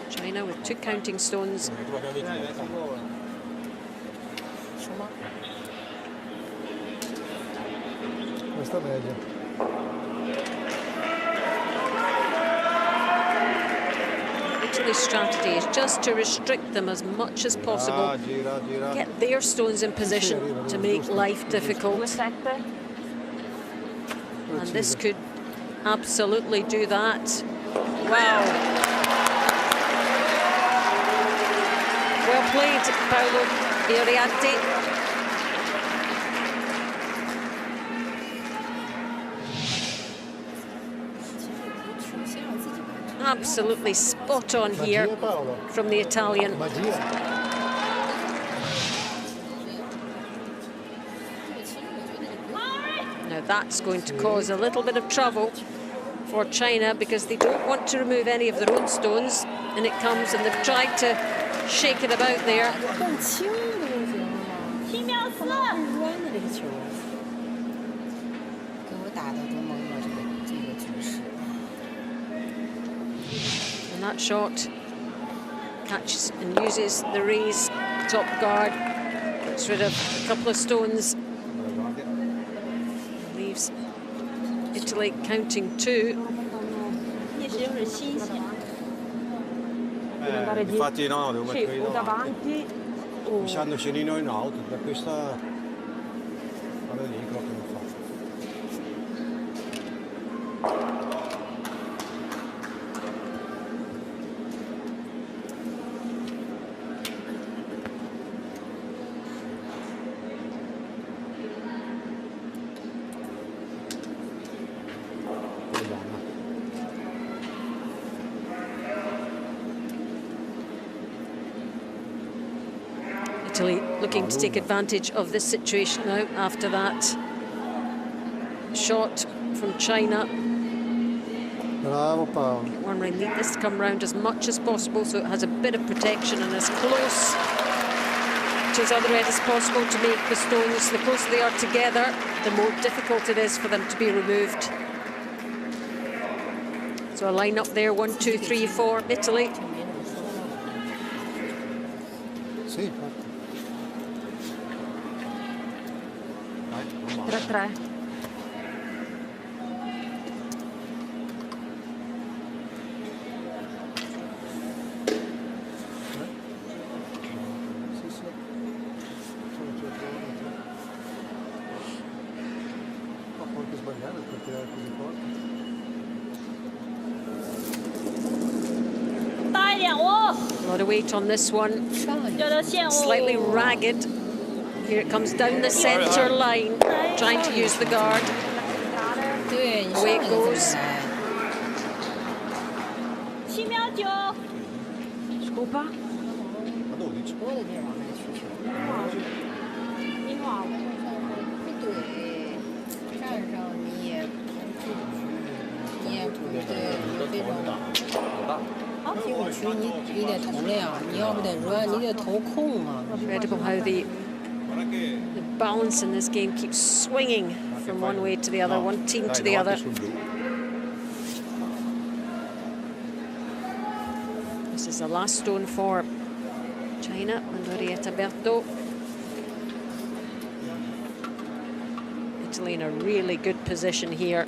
China with 2 counting stones. Questa è meglio. Italy's strategy is just to restrict them as much as possible. Get their stones in position to make life difficult. And this could absolutely do that. Wow. Well played, Paolo Iriarte. Absolutely spot on here from the Italian. Now that's going to cause a little bit of trouble for China because they don't want to remove any of their own stones, and it comes, and they've tried to shake it about there. And that shot catches and uses the raise top guard, gets rid of a couple of stones, leaves Italy counting 2. Infatti no, devo mettere io davanti. Lasciando Celino in auto, per questa vado lì proprio non fa. Italy looking to take advantage of this situation now after that shot from China. Bravo Paolo. They need this to come round as much as possible so it has a bit of protection and as close to his other end as possible to make the stones. The closer they are together, the more difficult it is for them to be removed. So a line up there, 1, 2, 3, 4, Italy. Sì, 3-3. A lot of weight on this one. Slightly ragged. Here it comes down the centre line, trying to use the guard. Away it goes. Scopa. Incredible how the balance in this game keeps swinging from one way to the other, one team to the other. This is the last stone for China and Orietta Berto. Italy in a really good position here.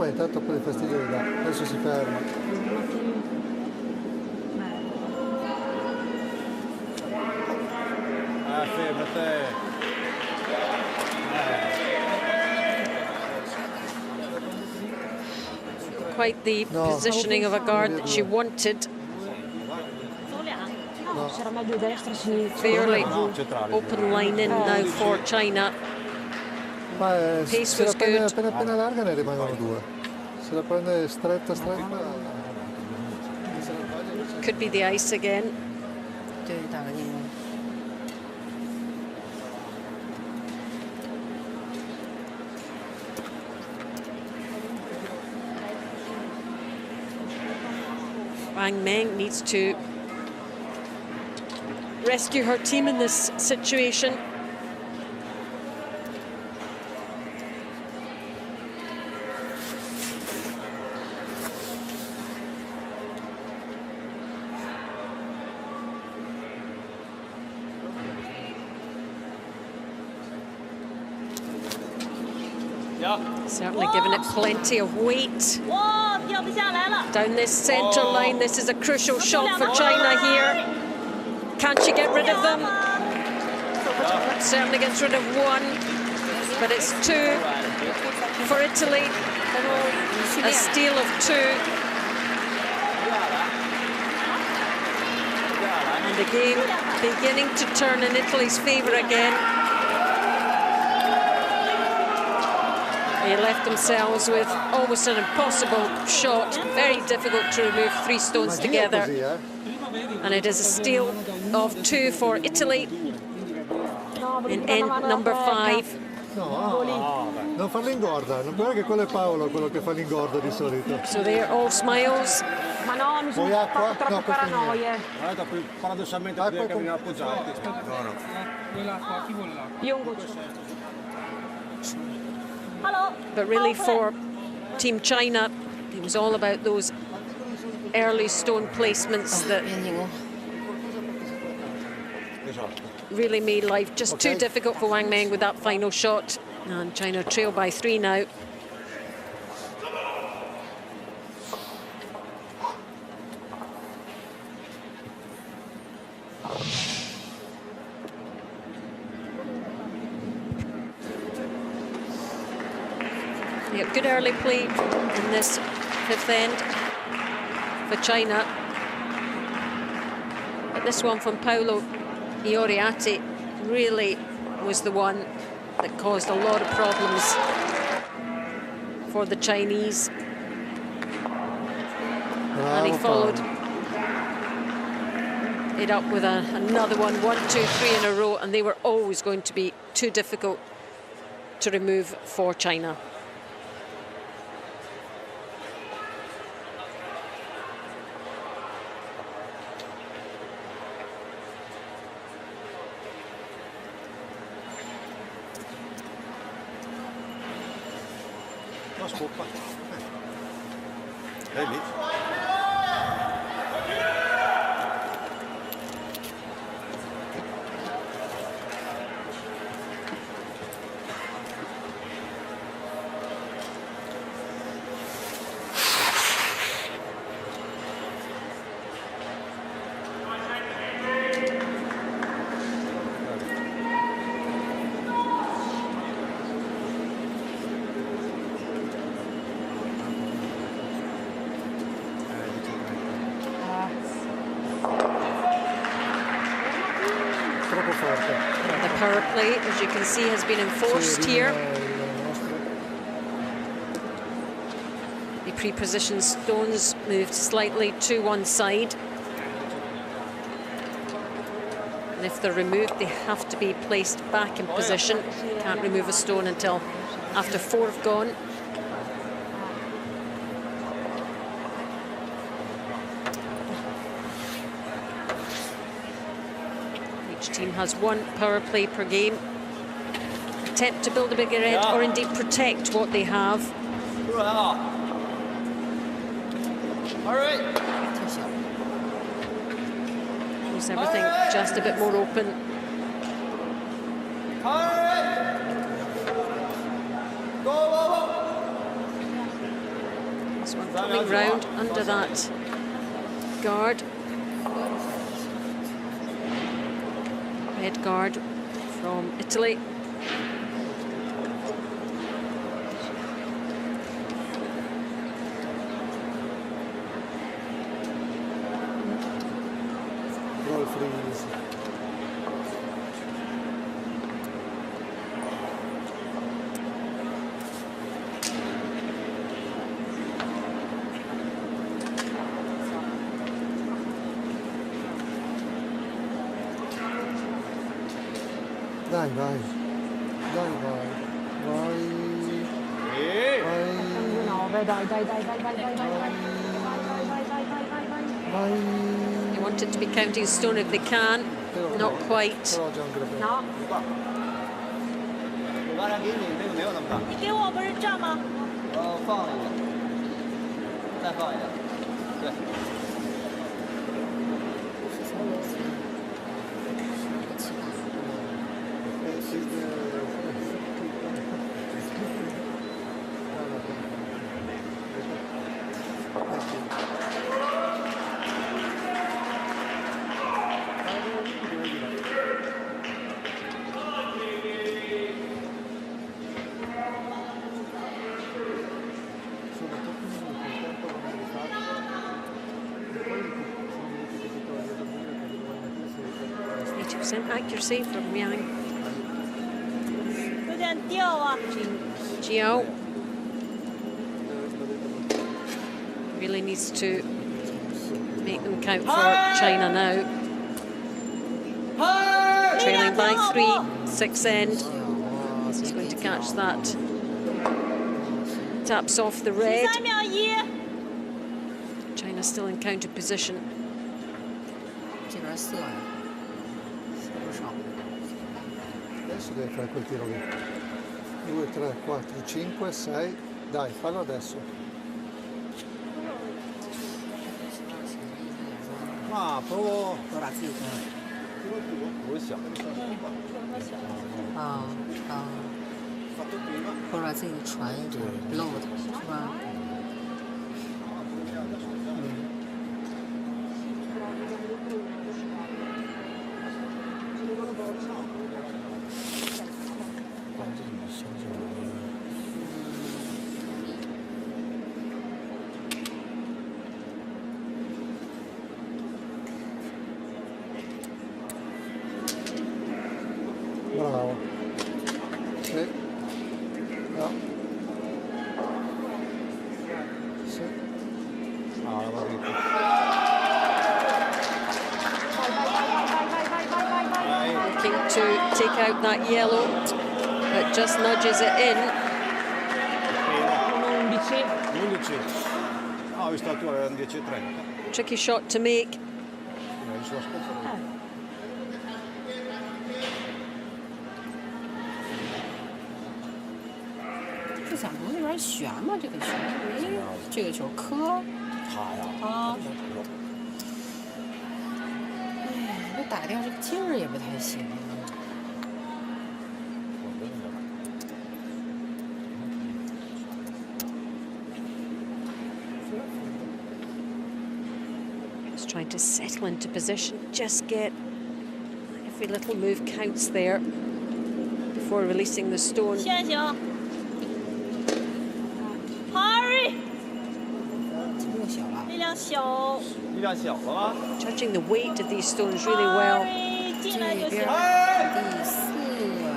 intanto un po' di fastidio gli dà. Adesso si ferma. Ferma te. Quite the positioning of a guard that she wanted. C'era meglio destra, sinistra. Fairly open line in now for China. Ma Pace se la was prende good. appena larga ne rimangono 2. Se la prende stretta. Could be the ice again. 对，打个电话。 Wang Meng needs to rescue her team in this situation. Certainly giving it plenty of weight. 哇，掉不下来了。 Down this centre line, this is a crucial shot for China here. Can she get rid of them? Certainly gets rid of one, but it's 2 for Italy. A steal of 2. And the game beginning to turn in Italy's favour again. They left themselves with almost an impossible shot. Very difficult to remove 3 stones together. And it is a steal of 2 for Italy in end number 5. No, non fa l'ingorda. Non guarda che quello è Paolo, quello che fa l'ingorda di solito. So they're all smiles. Ma no, mi sono fatto troppe paranoie. Guarda, paradossalmente devi camminare appoggiati. Io un goccio. But really for Team China, it was all about those early stone placements that really made life just too difficult for Wang Meng with that final shot. And China trail by 3 now. Yeah, good early play in this 5th end for China. But this one from Paolo Ioriati really was the one that caused a lot of problems for the Chinese. And he followed it up with another one, 1, 2, 3 in a row, and they were always going to be too difficult to remove for China. Scoppa. È lì. The power play, as you can see, has been enforced here. The pre-positioned stones moved slightly to one side. And if they're removed, they have to be placed back in position. Can't remove a stone until after 4 have gone. Each team has 1 power play per game. Attempt to build a bigger end or indeed protect what they have. Leaves everything just a bit more open. Coming round under that guard. Red guard from Italy. Roll freeze. Dai, vai. Dai, vai. Vai. Vai. 9, dai, dai, dai, dai, dai, dai, dai, Vai. They want it to be counting stone if they can. Not quite. Però già un gran 9。我刚才给你那个没有那么大。你给我不是这吗？放一个，再放一个，对。 80% accuracy from Yang 有点掉啊。 Jiao. Really needs to make them count for China now. Trailing by 3, 6 end. He's going to catch that. Taps off the red. 13秒1。 China still in counter position. 这边色呀，色不少。 Adesso devi fare quel tiro lì. 2, 3, 4, 5, 6. Dai, fallo adesso. 啊，不过我把自己看。不是小。啊啊。或者把自己船一点漏的，是吧？ Bravo. Sì. No. Sì. Ah, la dritta. Looking to take out that yellow, but just nudges it in. 11. 11. Ah, ho visto tu avevano 10,30. Tricky shot to make.这想从那边旋嘛，这个球，哎，这个球磕。他呀。啊。哎，这打掉这个劲儿也不太行。 Trying to settle into position, just get every little move counts there before releasing the stone. 先行 ，Hurry， 力量小，力量小了吗 ？Judging the weight of these stones really well. 进来就行。第四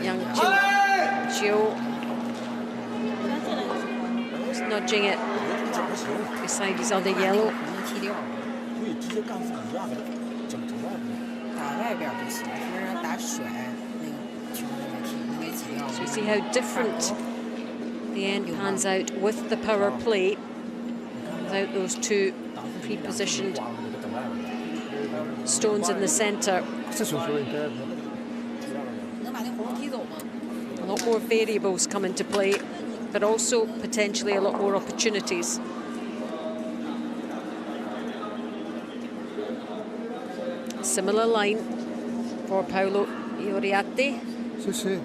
Young Jiu. He's nudging it beside his other yellow. 直接干自己一样的，整外边。打外边不行，是让打甩那个球没挤掉。 So you see how different the end pans out with the power play without those two pre-positioned stones in the centre. A lot more variables come into play, but also potentially a lot more opportunities. Similar line for Paolo Ioriatti. Sì, sì.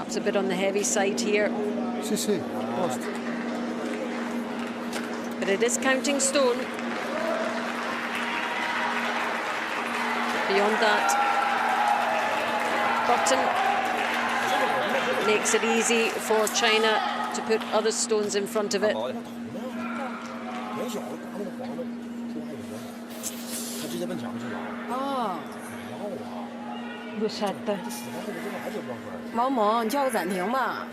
perhaps a bit on the heavy side here. Sì, sì, posto. But it is counting stone. Beyond that, button makes it easy for China to put other stones in front of it.哦， 2-7. 王蒙，你叫个暂停吧。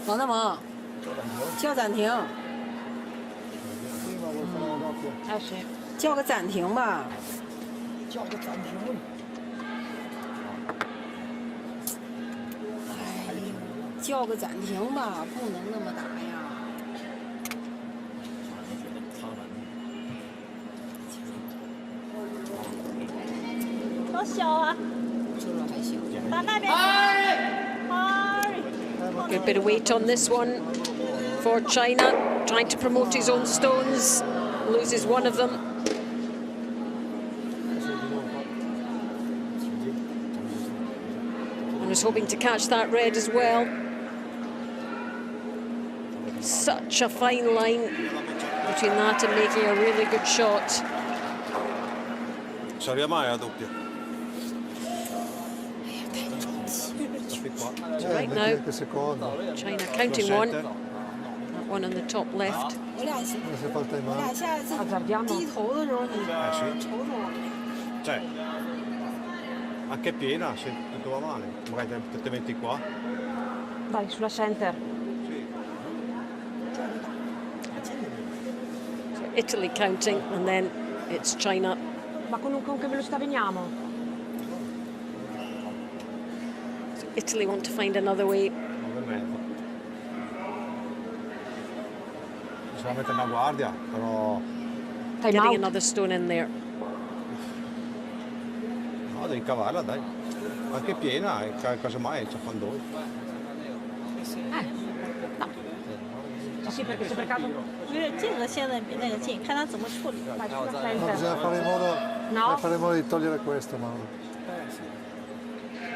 王大蒙，叫暂停。Sì. 叫个暂停吧。叫个暂停。哎呦，叫个暂停吧，不能那么打呀。多小啊！这个还行。打那边。Good bit of weight on this one for China, trying to promote his own stones, loses one of them. And was hoping to catch that red as well. Such a fine line between that and making a really good shot. Si arriva mai alla doppia. Right now, China counting one. That one on the top left. 我俩下次低头的时候，你瞅瞅我。 Cioè, anche piena, se tutto va male, magari te metti qua. Vai, sulla center. So Italy counting, and then it's China. Ma con che velocità veniamo? So Italy want to find another way. Bisogna mettere una guardia, però... Getting another stone in there. No, devi cavarla, dai. Anche piena, casomai c'è quando... No. Sì, perché se per caso... 这个现在比那个近，看他怎么处理。 Vai, sulla No, center. bisogna fare in modo, No. fare in modo di togliere questo, Mauro.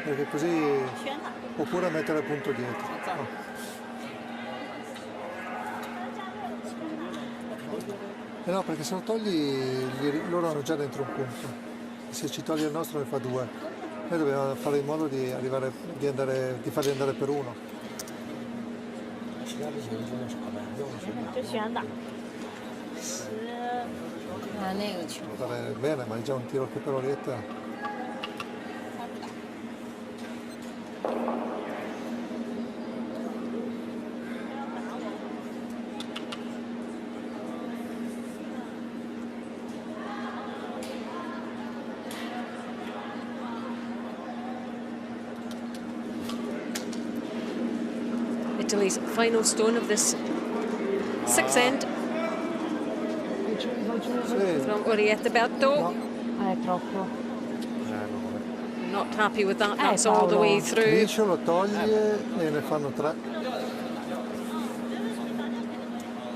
Perché così... Oppure mettere appunto dietro. No. No, perché se lo togli, loro hanno già dentro un punto. Se ci togli il nostro ne fa 2. Noi dobbiamo fare in modo di arrivare, di farli andare per 1. 就选打。啊，那个球。 Andare bene, ma è già un tiro che per Orietta. Italy's final stone of this sixth end from Orietta Berto. È troppo. Not happy with that. That's all the way through. Liscio lo toglie e ne fanno 3.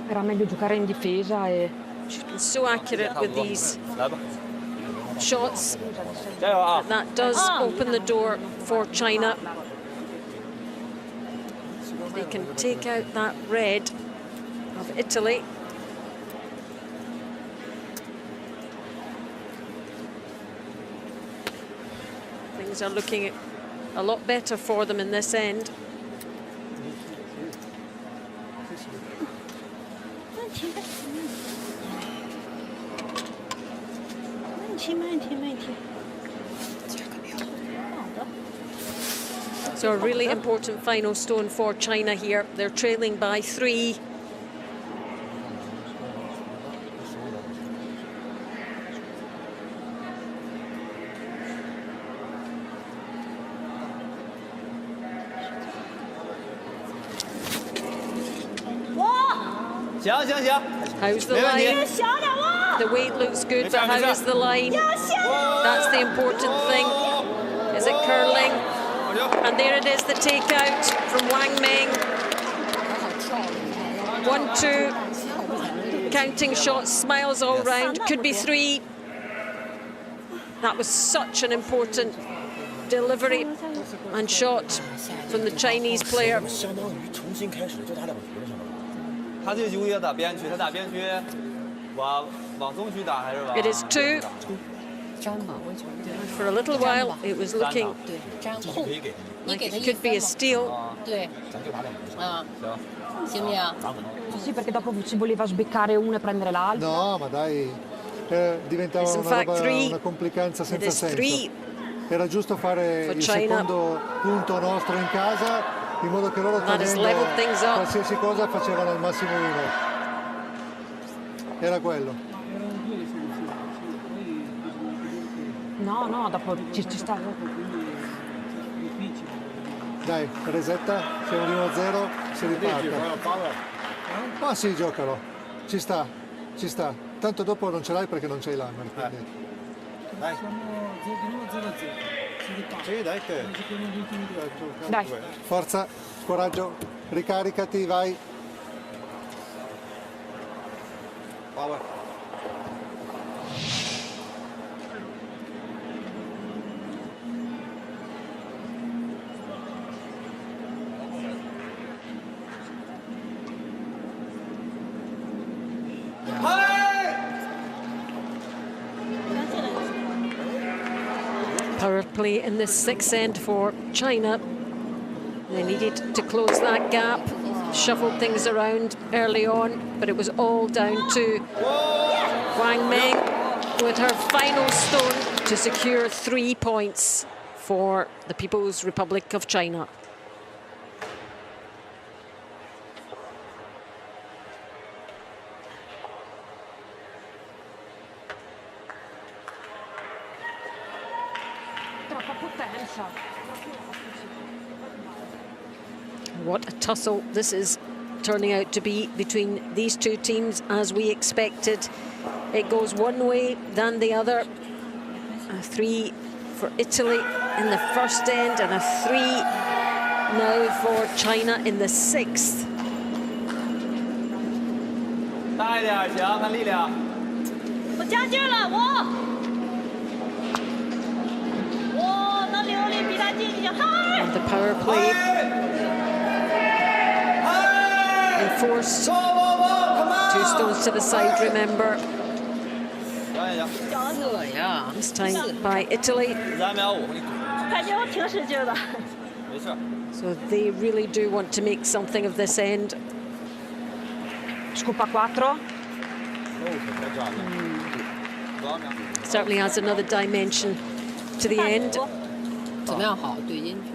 Era meglio giocare in difesa e... She's been so accurate with these shots. That does open the door for China. They can take out that red of Italy. Things are looking a lot better for them in this end. So a really important final stone for China here. They're trailing by 3. How's the line? The weight looks good, but how is the line? That's the important thing. Is it curling? And there it is, the takeout from Wang Meng. 1-2. Counting shots, smiles all round. Could be 3. That was such an important delivery and shot from the Chinese player. 相当于重新开始了，就他两个球了，相当于。他这个球要打边区，他打边区，往中区打还是往？ It is 2. For a little while, it was looking like it could be a steal. 对，行不行？ Sì, perché dopo ci voleva sbeccare uno e prendere l'altro. No, ma dai, diventava It's in una, fact roba, 3. una complicanza It senza is senso. 3. Era giusto fare For il China. secondo punto nostro in casa, in modo che loro That has tenendo leveled things up. qualsiasi cosa facevano al massimo 1. Era quello. No, no, dopo ci sta. Dai, resetta, siamo di 1-0, si riparte. Ma sì, giocalo, ci sta, ci sta. Tanto dopo non ce l'hai perché non c'hai l'hammer. Quindi. Dai. Sì, dai che. Dai. Forza, coraggio, ricaricati, vai. Power. Power play in the 6th end for China. They needed to close that gap, shuffled things around early on, but it was all down to Wang Meng with her final stone to secure 3 points for the People's Republic of China. What a tussle this is turning out to be between these two teams, as we expected. It goes one way, then the other. A 3 for Italy in the first end, and a 3 now for China in the 6th. 大一点，行，看力量。我加劲了，我能流力比他近一些，嗨！ And the power play enforced. 2 stones to the side, remember. 这呀， This time by Italy. 13秒5。感觉我挺使劲的。没事。 So they really do want to make something of this end. Scoop a 4. Certainly adds another dimension to the end. 怎么样好？对进去。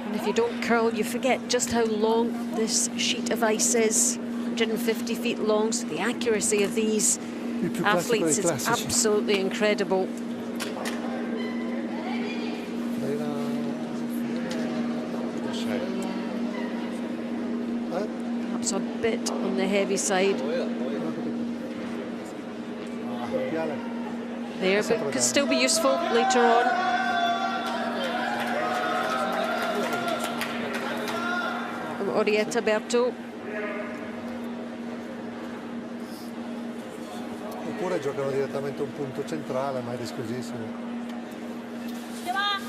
And if you don't curl, you forget just how long this sheet of ice is. 150 feet long, so the accuracy of these athletes is absolutely incredible. Perhaps a bit on the heavy side there, but could still be useful later on. Orietta Berto. Oppure giocano direttamente un punto centrale, ma è rischiosissimo. 行吧？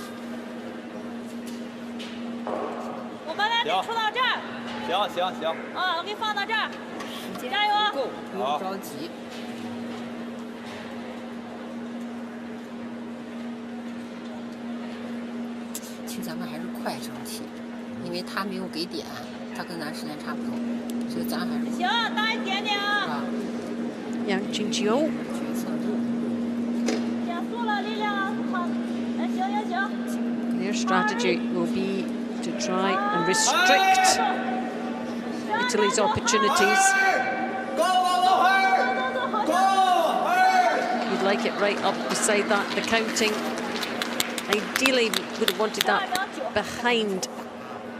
我刚才得出到这儿。行。啊，我给你放到这儿。加油！够，不用着急。其实咱们还是快整体，因为他没有给点，他跟咱时间差不多，所以咱还是行，大一点点啊。 Yang Qingqiu. 减速了，力量好。哎，行。 Their strategy will be to try and restrict Italy's opportunities. You'd like it right up beside that, the counting. Ideally, we would have wanted that behind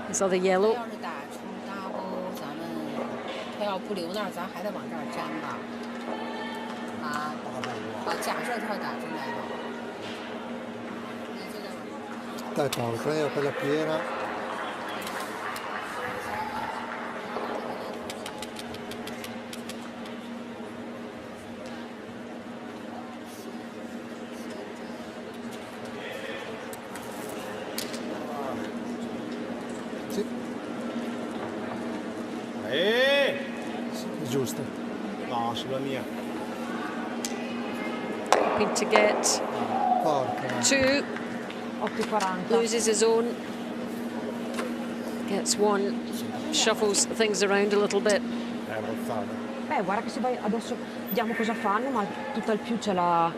this other yellow. 要是打出 double， 咱们他要不留那儿，咱还得往这儿粘吧。啊，假设他要打进来了， Dai Paolo, prendi la palla piena. Sì. È giusta. No, sulla mia. Hoping to get Porca. 2. 8,40. Loses his own. Gets 1. Shuffles things around a little bit. È abbazzata. Beh, guarda che se vai adesso vediamo cosa fanno, ma tutta il più c'è la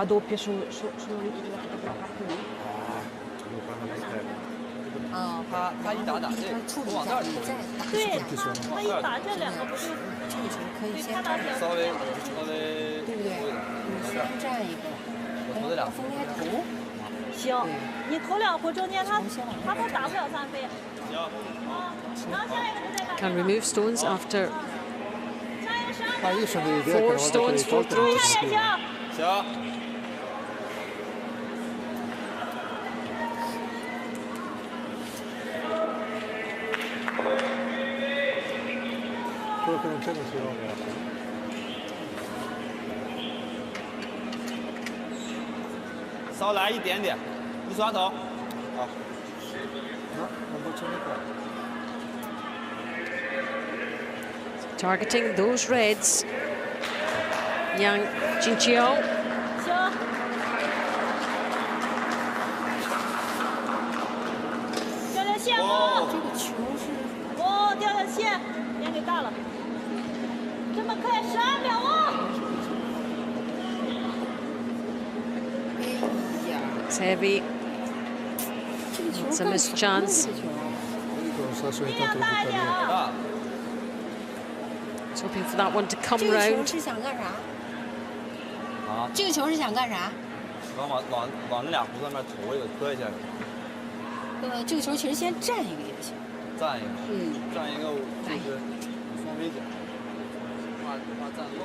doppia sono lì sulla parte lì. 他一打这个，我往那儿投。对，他一打这两个不就这个球可以先稍微对不对？你先站一个，我投这两分开投。行，你头两回中间他都打不了3飞。行。啊，然后下一个就再打。 Can remove stones after Ma io sono dell'idea che una 4 volta che stones, li 4 tolti non throws. si scrive. 行。 Quello che non c'è non si rompe. 稍来一点点，你刷头。好。 No, non bocciano qua. Targeting those reds. Yang Jinqiao. 行。掉掉线哦。这个球是。哦，掉掉线，脸给大了。这么快，12秒哦。 It's heavy. It's a missed chance. Non sa se ogni tanto lo butta via. 啊。 He's hoping for that one to come 这个球 round. 是想干啥？啊。这个球是想干啥？往那俩弧上面投一个，磕一下。这个球其实先站一个也行。站一个。站一个就是双飞脚，怕站漏。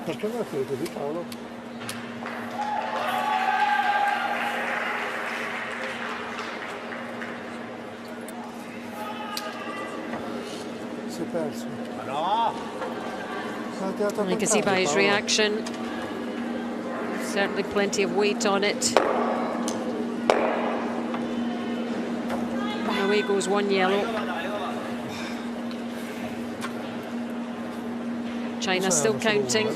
Perché non è così Paolo? Si è perso. No! You can see by his reaction, certainly plenty of weight on it. Away goes 1 yellow. China still counting.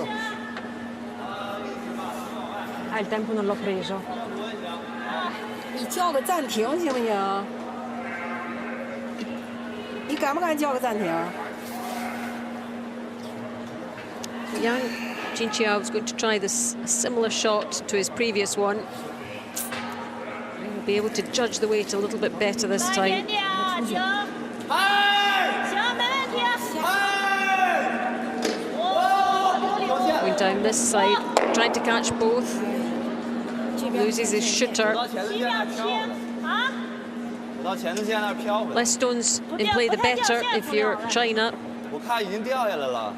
Il tempo non l'ho preso. 你叫个暂停行不行？你敢不敢叫个暂停？ Yang Jinqiao is going to try this similar shot to his previous one. He'll be able to judge the weight a little bit better this 大一 time. 点点啊，行。行，没问题。 Going down this side, trying to catch both. Loses his shooter. 啊？ 到前置线那儿飘回来。 Less stones in play, the better if you're China. 我看已经掉下来了。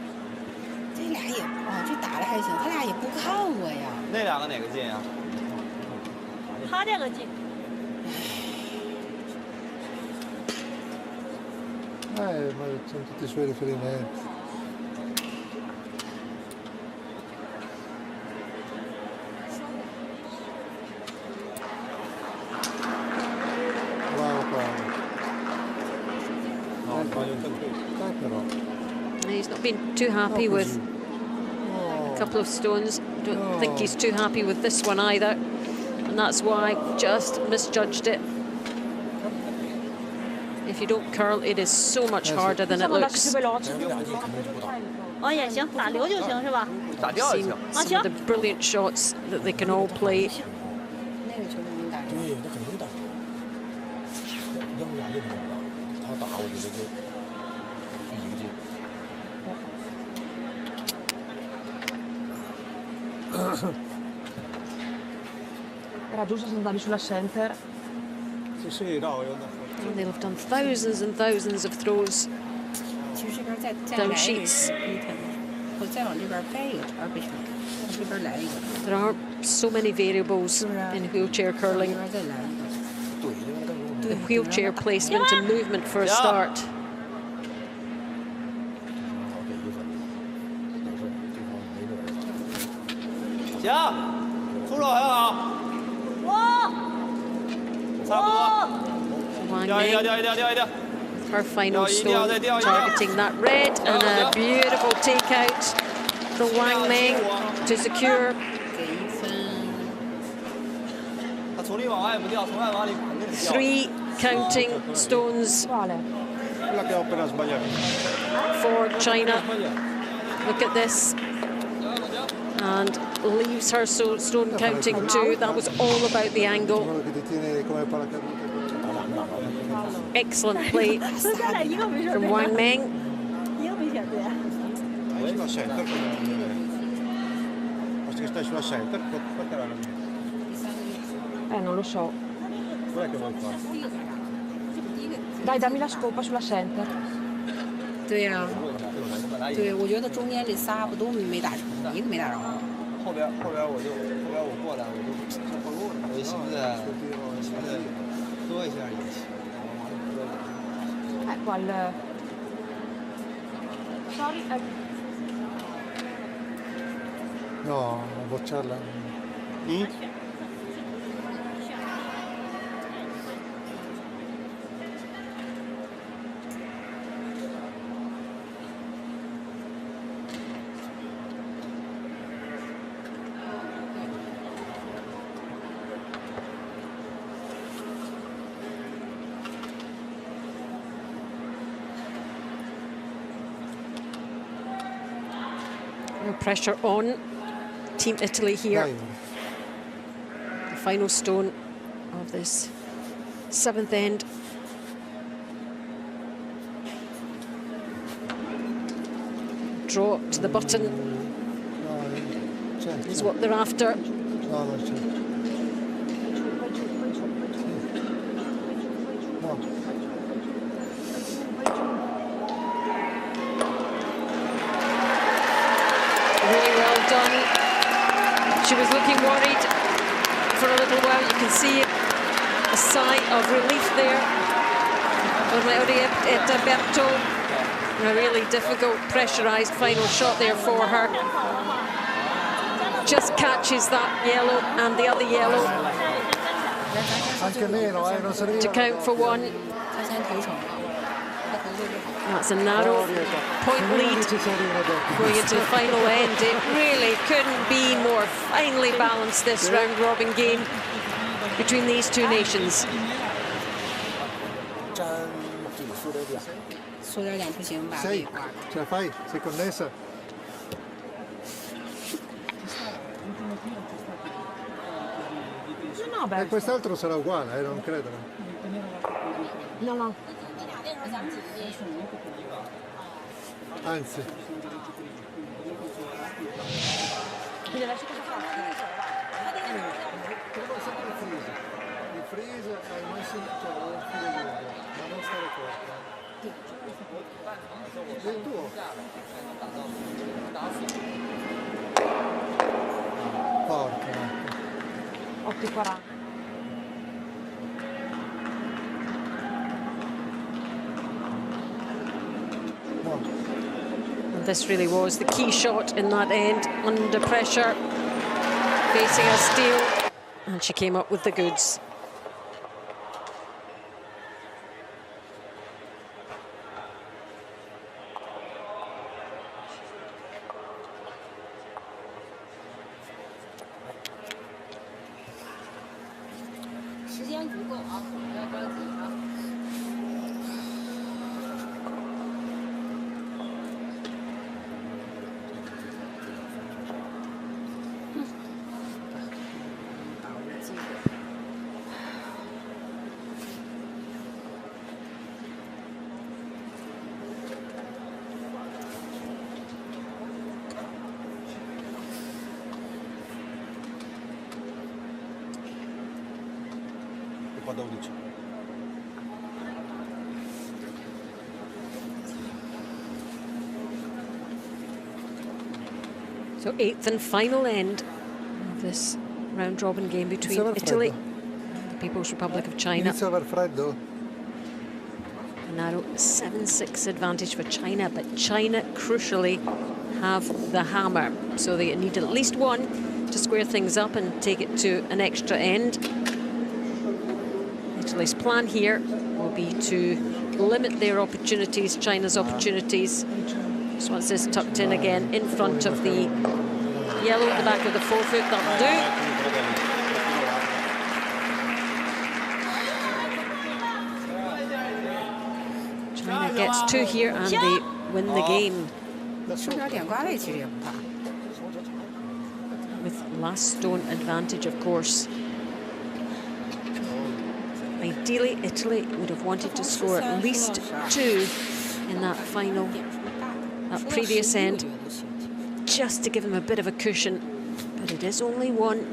这俩也这打的还行，他俩也不看我呀。那两个哪个进啊？他这个进。 ma sono tutti i suoi riferimenti. Bravo Paolo. Dai però. He's not been too happy with a couple of stones. Don't think he's too happy with this one either. And that's why just misjudged it. If you don't curl, it is so much harder than it looks. 哦也行，打流就行是吧？ Seen some of the brilliant shots that they can all play. 那个球能打中。对，那肯定打。要不然就不能打。他打，我觉得就一个劲。 Era giusto se andavi sulla center. Sì, no, io And they'll have done thousands and thousands of throws 其实这边再 down 来一个 sheets. 可以看到，我再往这边掰一个茬不行，往这边来一个， There are so many variables in wheelchair 这 curling. 边再来一个。 The wheelchair placement and movement for a start. 行，出手很好，差不多， Wang 掉一掉， Meng, 掉一掉，掉一掉。 her final stone, Ideal, ideal. targeting that red, and a beautiful takeout from Wang Meng to secure 给1分。他从里往外不掉，从外往里肯定是掉。 3 counting stones Quale? quella che ho appena sbagliato. for China. Look at this. And leaves her stone counting too. That was all about the angle. Quello che ti tiene come paracadute. Excellent play 剩下来一个没选 from 对， Wang Meng. 一个没选对。 Stai sulla center, basta che stai sulla center, porterà la mia. Non lo so. Quella che vuoi fare? Dai, dammi la scopa sulla center. 对呀、对，我觉得中间这仨不都没打成，一个没打着。后边我过来，我就后路了，我寻思多一下也行。 Ecco al... Sorry, No, bocciarla. No pressure on Team Italy here. Dai. The final stone of this 7th end. Draw to the button No, c'è. is what they're after. No, non c'è. No. Really well done. She was looking worried for a little while. You can see a sigh of relief there. Berto. A really difficult, pressurised final shot there for her. Just catches that yellow and the other yellow Anche meno, non serviva. to count for 1. 他先投手，他投的就好。 That's a narrow point lead going into the final end. It really couldn't be more finely balanced, this round-robin game between these two nations. 缩点点不行，把位 Sei, 挂。 ce la fai? Sei connessa? No, beh, Quest'altro sarà uguale, non credo. no, no. Anzi, Quindi adesso cosa faccio? il freeze al massimo, cioè un filo lungo, ma non stare corto. Il tuo? Porca. 8,40. And this really was the key shot in that end, under pressure, facing a steal, and she came up with the goods. Qua 12. So 8th and final end of this round-robin game between Italy and the People's Republic of China. Inizia a aver freddo. A narrow 7-6 advantage for China, but China crucially have the hammer, so they need at least one to square things up and take it to an extra end. Italy's plan here will be to limit their opportunities, China's opportunities. So once this tucked in again in front of the yellow at the back of the forefoot, that'll do. China gets 2 here and they win the game. With last stone advantage, of course. Ideally, Italy would have wanted to score at least 2 in that final, that previous end, just to give them a bit of a cushion. But it is only 1.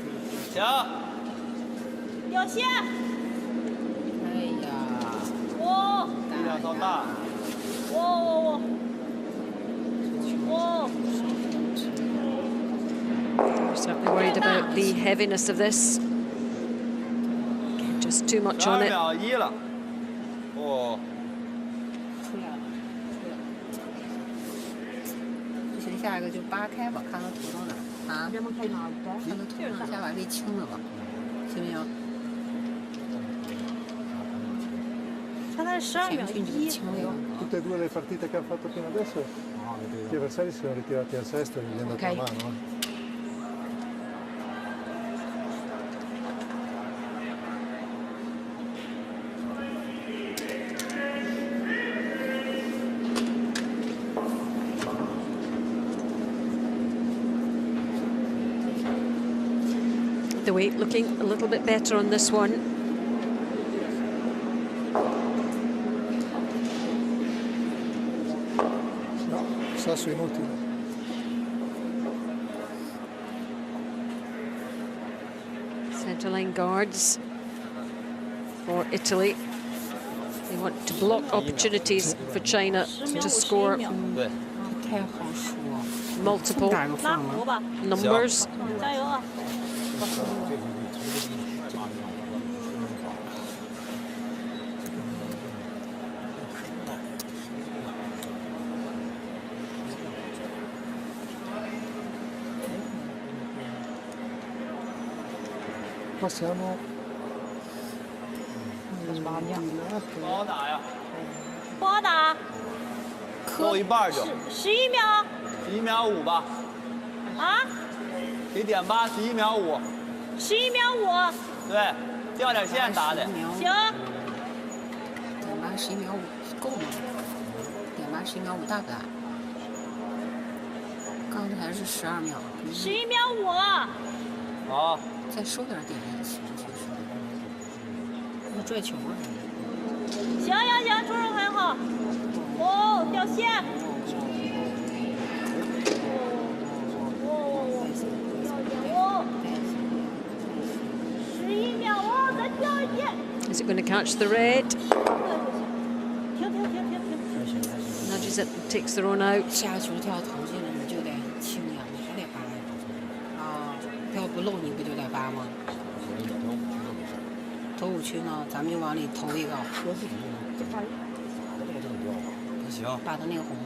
We're certainly worried about the heaviness of this. Again, just too much on it. Tutte e 2 le partite che ha fatto fino adesso, gli avversari si sono ritirati al sesto e gli è andata la mano. The weight looking a little bit better on this one. No, sasso inutile. Centerline guards for Italy. They want to block opportunities for China to score multiple numbers. Qua siamo sbaglia. 不好打，够一半就11秒11秒5吧，啊给点8 11秒5， ，11秒5，对，掉点线打的。行。点8 11秒5够吗？点8 11秒5大不大？刚才是12秒。11秒5。好。再收点点也行，其实。那拽球啊。行行行，出手很好。哦，掉线。11秒哦，再掉一点。Is it going to catch the red? 停停停停停。 Nudges it, takes their own out. 下球跳投进了，你就得轻呀，你还得扒呀。啊，要不漏你不就得扒吗？投5区呢，咱们就往里投一个。行。把他那个红。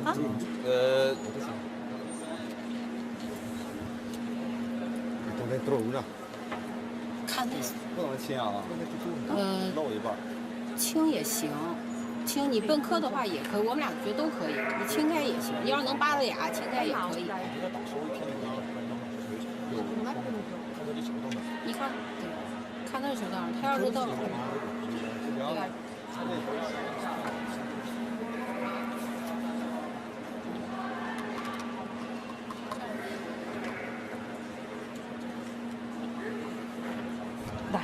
dentro una。看那。不能轻啊。漏一半。轻也行。 轻，你笨磕的话也可以，我们俩觉得都可以。你轻开也行，要是能扒了俩，轻开也可以。你看，对，看他的球道，他要是到，对。Dai.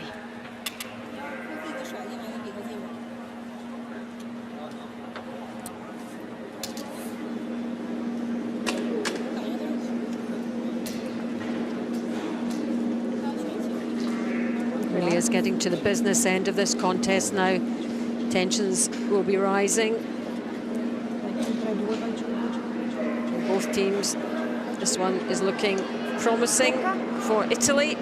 Really is getting to the business end of this contest now. Tensions will be rising. Both teams This one is looking promising for Italy.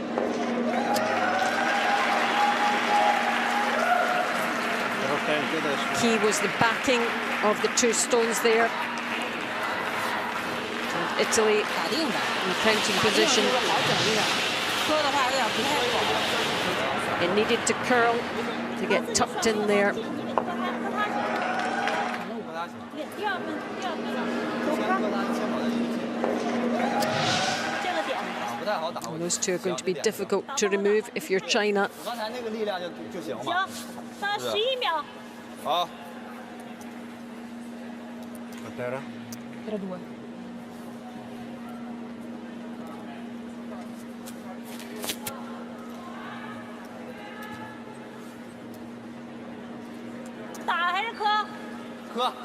Key was the backing of the 2 stones there. And Italy in counting position. It needed to curl to get tucked in there. And those 2 are going to be difficult to remove if you're China. Oh. Quant'era? Era 2.打还是磕？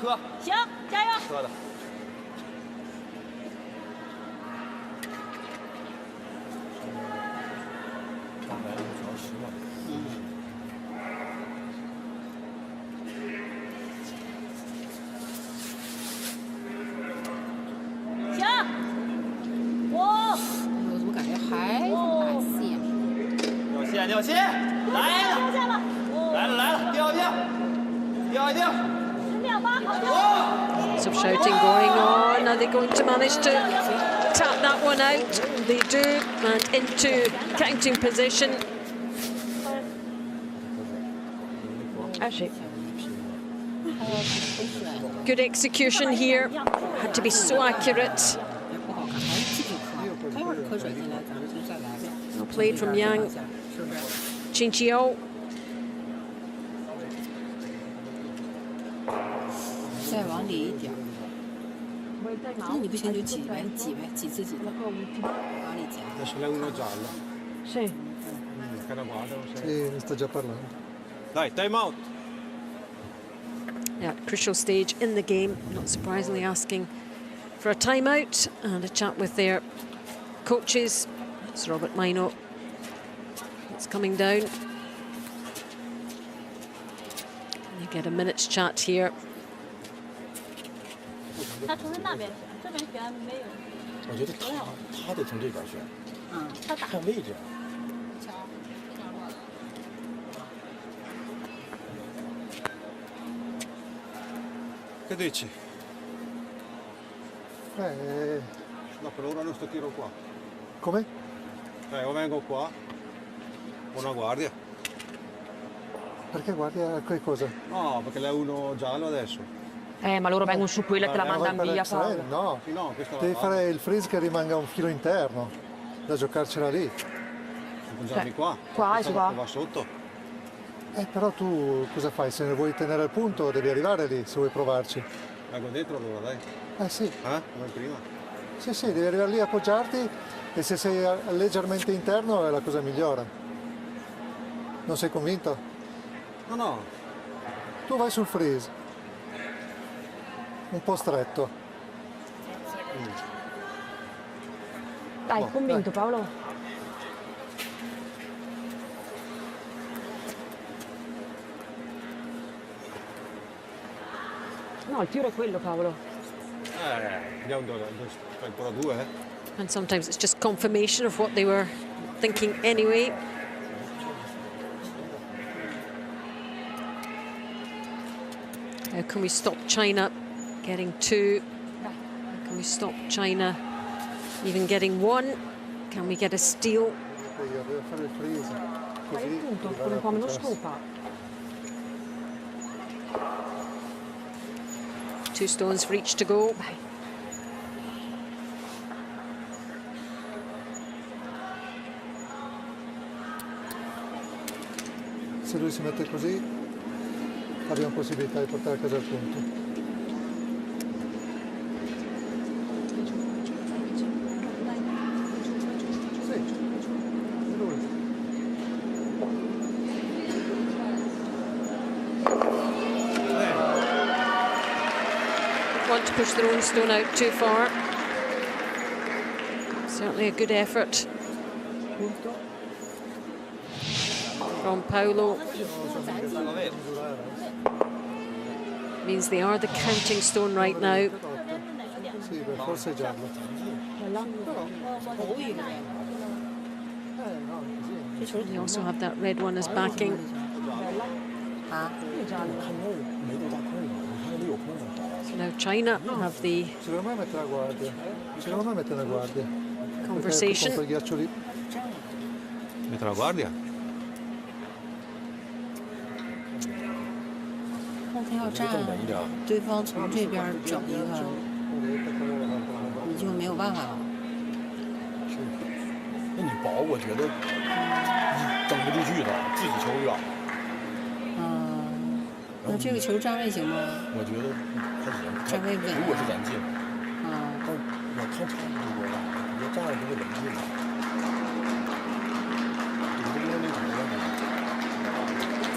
磕。行，加油。磕的。掉线，来了，掉一掉。Lots of shouting going on. Are they going to manage to tap that one out? They do, and into counting position. Good execution here. Had to be so accurate. Well played from Yang Qingqiao. 再往里一点。那你不行就挤呗，挤自己的，往里夹。Adesso lei uno giallo. Sì. Sì, mi sta già parlando. Dai, time out. Yeah, crucial stage in the game, not surprisingly asking for a timeout and a chat with their coaches. It's Robert Maino. It's coming down. You get a minute's chat here. 他从那边选，这边选没有。我觉得他得从这边选，他打看位置。Che dici? No, per ora non sto tiro qua. Come? O vengo qua o una guardia. Perché guardia che cosa? No, perché lei è uno giallo adesso. Ma loro vengono su quella e te la mandano via, Paolo. No, Sì, no, questa devi la fare il freeze che rimanga un filo interno, da giocarcela lì. Appoggiarmi qua. Qua, Questa qua. va sotto. Però tu cosa fai? Se ne vuoi tenere il punto devi arrivare lì, se vuoi provarci. Vengo dentro allora, dai. Sì. Come prima. Sì, devi arrivare lì, appoggiarti e se sei leggermente interno è la cosa migliore. Non sei convinto? No. Tu vai sul freeze. Un po' stretto. Dai, convinto, dai. Paolo? No, il tiro è quello, Paolo. Andiamo ancora 2, And sometimes it's just confirmation of what they were thinking anyway. How can we stop China getting 2? How can we stop China even getting 1? Can we get a steal? Devi fare il freeze. Fai il punto con un po' meno scopa. 2 stones for each to go. Vai. Se lui si mette così abbiamo possibilità di portare a casa il punto. Sì, è lui. Want to push their own stone out too far. Certainly a good effort from Paolo. Means they are the counting stone right now. Sì, forse è giallo. They also have that red one as backing. So now China have the conversation. Mette la guardia? 那他要站，对方从这边整一个，你就没有办法了。那你保，我觉得你蹬不出去的，自己球远。那这个球站位行吗？我觉得他行，站位稳。如果是咱进，但我看差不多了，你要站着就会稳进了。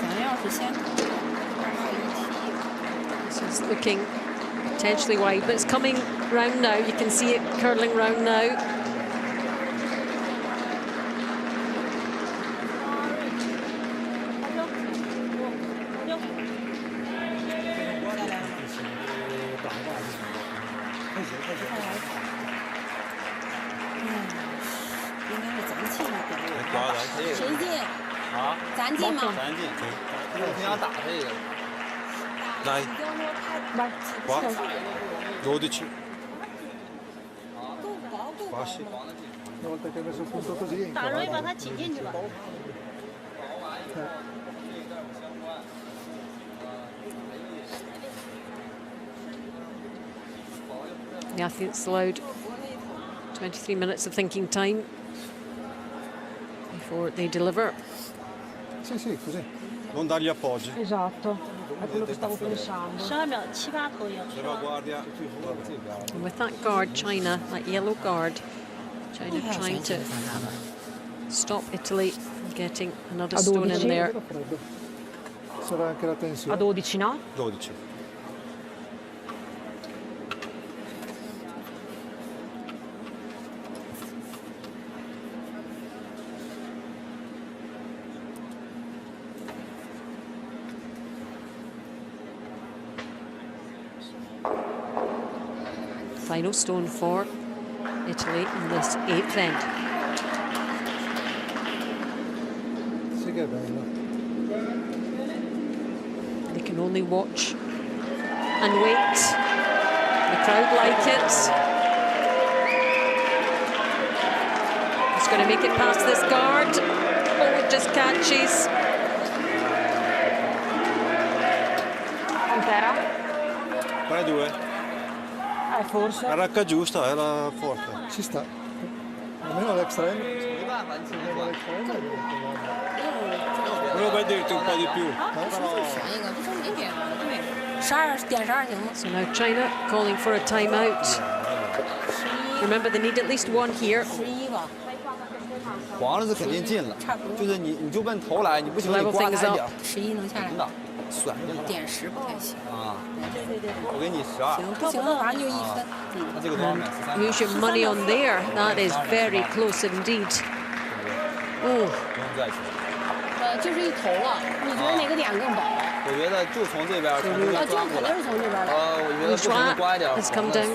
咱要是先。 This is looking potentially wide, but it's coming round now. You can see it curling round now. Dai. Qua. 12. Qua sì. Una volta che hai messo il punto così. 打容易把它挤进去了。 The athletes allowed 23 minutes of thinking time before they deliver. Sì, sì, così. Non dargli appoggi. Esatto, è quello che stavo pensando. 12秒78投影。 And with that guard, China, that yellow guard, China trying to stop Italy from getting another stone in there. Sarà anche la tensione. A 12, no? 12. Final stone for Italy in this 8th end. Sì che è bello. They can only watch and wait. The crowd like it. He's going to make it past this guard. Oh, it just catches. Quant'era? 2. Forse. La racca giusta, è la forte. Ci sta. Almeno l'extra end. Volevo vederti un po' di più. So now China calling for a timeout. Remember, they need at least one here. 黄了是肯定进了，就是你就奔头来，你不行你刮开点，11能下来。 甩进了，点10不太行啊！我给你12。行，不行的话就1分。那这个多少秒？13。Use your money on there. That is very close indeed. Oh. 不用再去。就是一头了。你觉得哪个点更薄？我觉得就从这边，从这边就肯定是从这边来。我觉得不行的刮一点， has come down.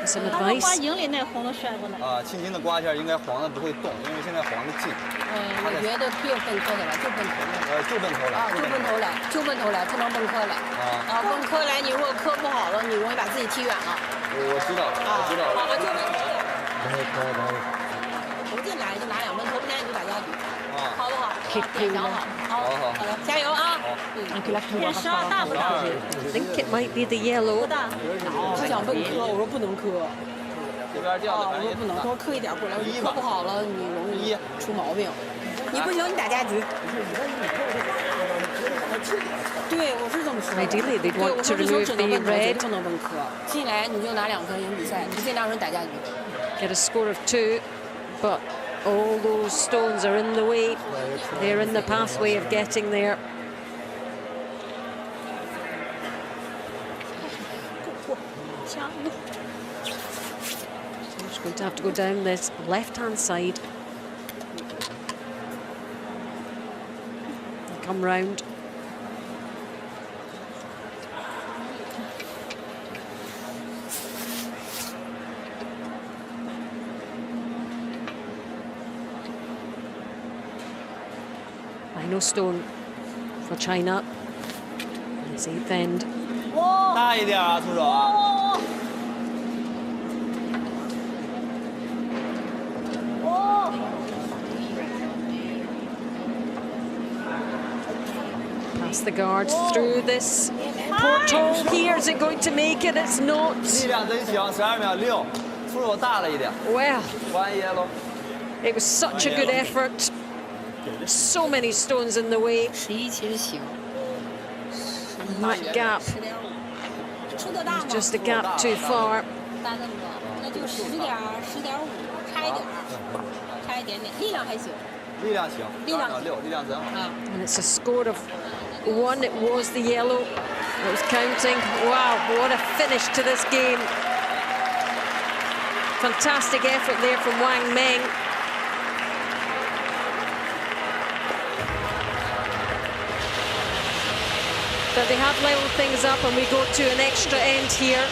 Some advice. 刮影里那红的甩过来。轻轻的刮一下，应该黄的不会动，因为现在黄的近。我觉得别奔科的了，就奔头来。就奔头来。就奔头来，就奔头来，不能奔科来。奔科来，你如果科不好了，你容易把自己踢远了。我知道，我知道。好了，就奔头来。投进来就拿2分，投不进来你就打家局。好不好？点想好。好了，加油啊！点12大不大 I think it might be the yellow. 不大。他想奔科，我说不能科。 这边掉的，我说不能，他说磕一点过来，你磕不好了，你容易出毛病。你不行，你打家局。对，我是这么说。Ideally, they'd want to remove the red. 不能奔磕，进来你就拿2分赢比赛，你尽量是打家局。 Get a score of 2, but all those stones are in the way. They're in the pathway of getting there. He's going to have to go down this left-hand side. And come round. Final stone for China. It's 8th end. 大一点啊，出手啊！ Past the guard through this porthole here. Is it going to make it? It's not. 力量真行，12秒6，出手大了一点。 Well, One yellow. it was such a good effort. So many stones in the way. 11其实行。 That gap 出得大吗？ just a gap too far. 大这么多，那就10.5，差一点，差一点点，力量还行。 力量行，6，力量真好。 And it's a score of 1. It was the yellow. It was counting. Wow, what a finish to this game. Fantastic effort there from Wang Meng. But they have leveled things up, and we go to an extra end here.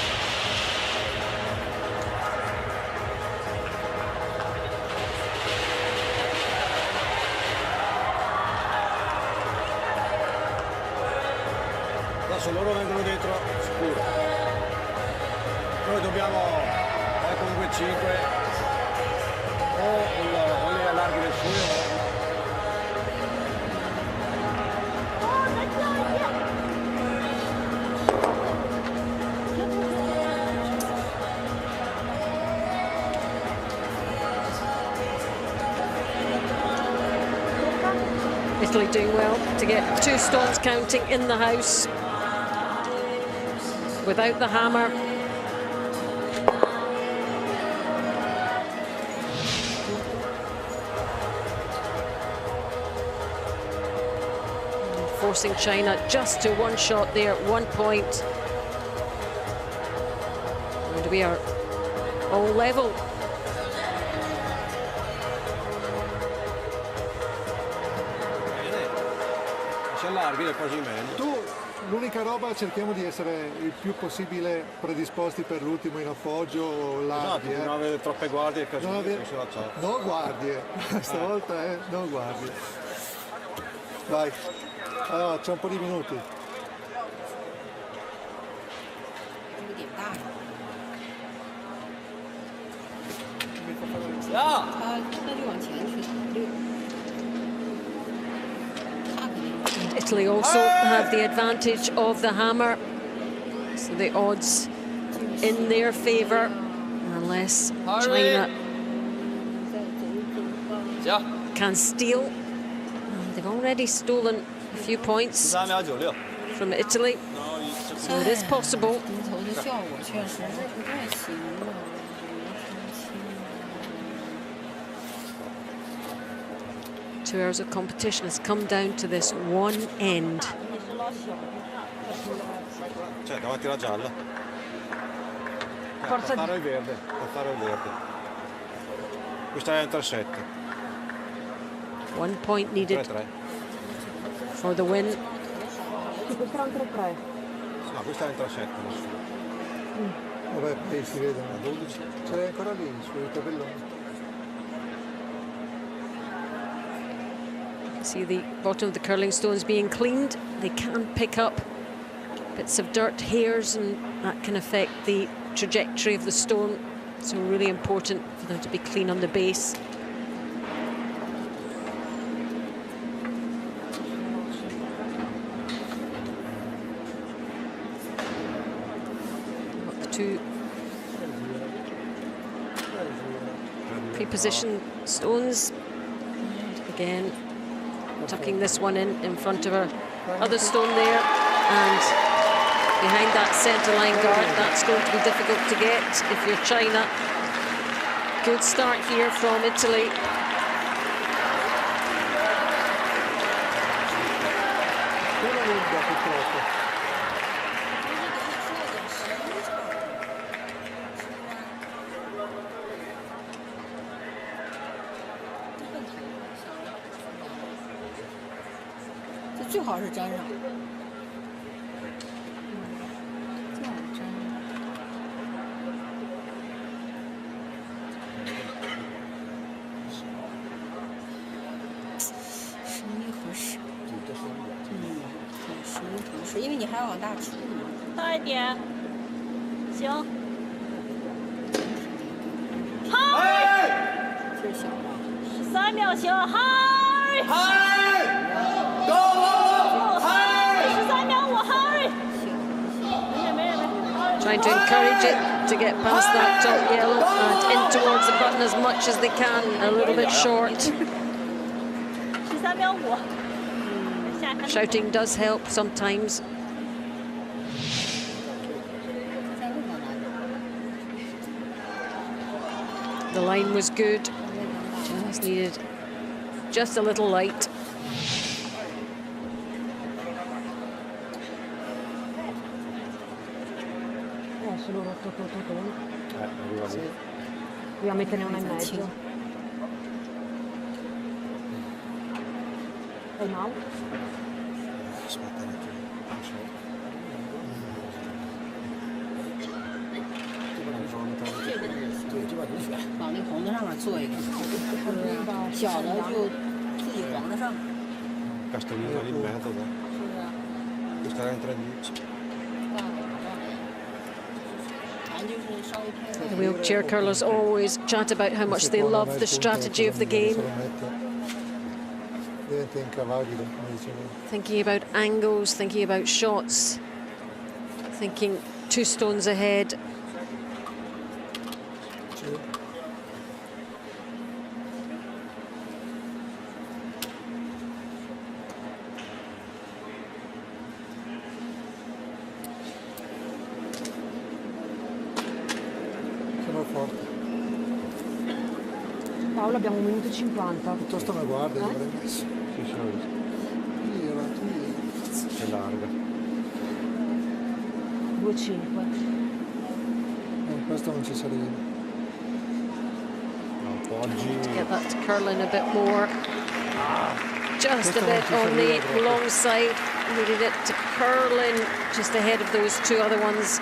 Adesso loro vengono dentro sicuro. Noi dobbiamo fare comunque 5 o li allarghi del suo. Italy doing well to get 2 stones counting in the house without the hammer. Forcing China just to 1 shot there, 1 point. And we are all level. Tu, l'unica roba, cerchiamo di essere il più possibile predisposti per l'ultimo in appoggio, larghi. Esatto, non avere troppe guardie che non avere... No guardie, stavolta no guardie. Vai, allora c'è un po' di minuti. 那就往前去6。 Italy also have the advantage of the hammer, so the odds in their favour, unless China can steal. And they've already stolen a few points from Italy, so it is possible. 头的效果确实不太行了。 2 hours of competition has come down to this one end. Cioè, davanti alla gialla. Forza faro il verde, faro il verde. Questa è entra 7. 1 point needed 3-3. for the win. Questa era un 3-3. No, questa entra 7. Vabbè, si vedono. 12. Ce l'hai ancora lì sui tabelloni. See the bottom of the curling stones being cleaned. They can pick up bits of dirt, hairs, and that can affect the trajectory of the stone. So really important for them to be clean on the base. Got the 2 pre-positioned stones. And again, tucking this one in front of her other stone there, and behind that centre line guard. That's going to be difficult to get if you're China. Good start here from Italy.这最好是粘上。最好粘上。11和10。为你还要往大出。大一点，行。嗨！劲儿小了。13秒行，嗨！嗨！go go！ 嗨！13秒5，嗨！没人。 Trying to encourage it to get past that top yellow and in towards the button as much as they can, a little bit short. 13秒5。 Shouting does help sometimes. The line was good, just needed just a little light. Solo rotto tono. Sì. Dobbiamo metterne una in mezzo. Time out. Aspetta un attimo. 往那黄的上面做一个，小的就自己黄的上面。 Castellino lì in mezzo, questa era in 3-10. The wheelchair curlers always chat about how much they love the strategy of the game. Thinking about angles, thinking about shots, thinking 2 stones ahead. Paolo, abbiamo 1 minuto e 50. Piuttosto me guarda, l'avrei messo. Sì, sì, Lì avanti, lì. è larga. 2-5. No, questo non ci sarebbe. No, oggi... Get that to curl in a bit more. Just a bit on the long side. Needed it to curl in just ahead of those 2 other ones.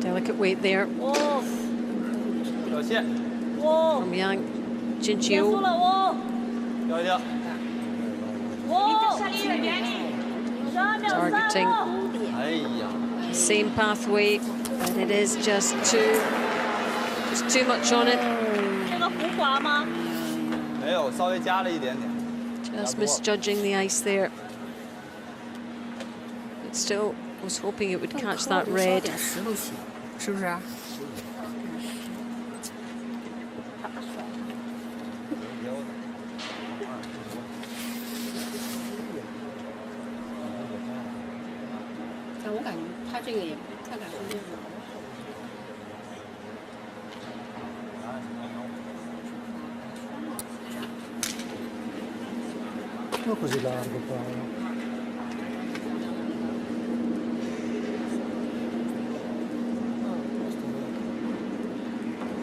Delicate weight there. Oh. From Yang Jinqiu. Targeting same pathway, but it is just too much on it. Just misjudging the ice there. But still was hoping it would catch that red. 是不是？但我感觉他这个也不太敢说这个。Non così largo, Paolo.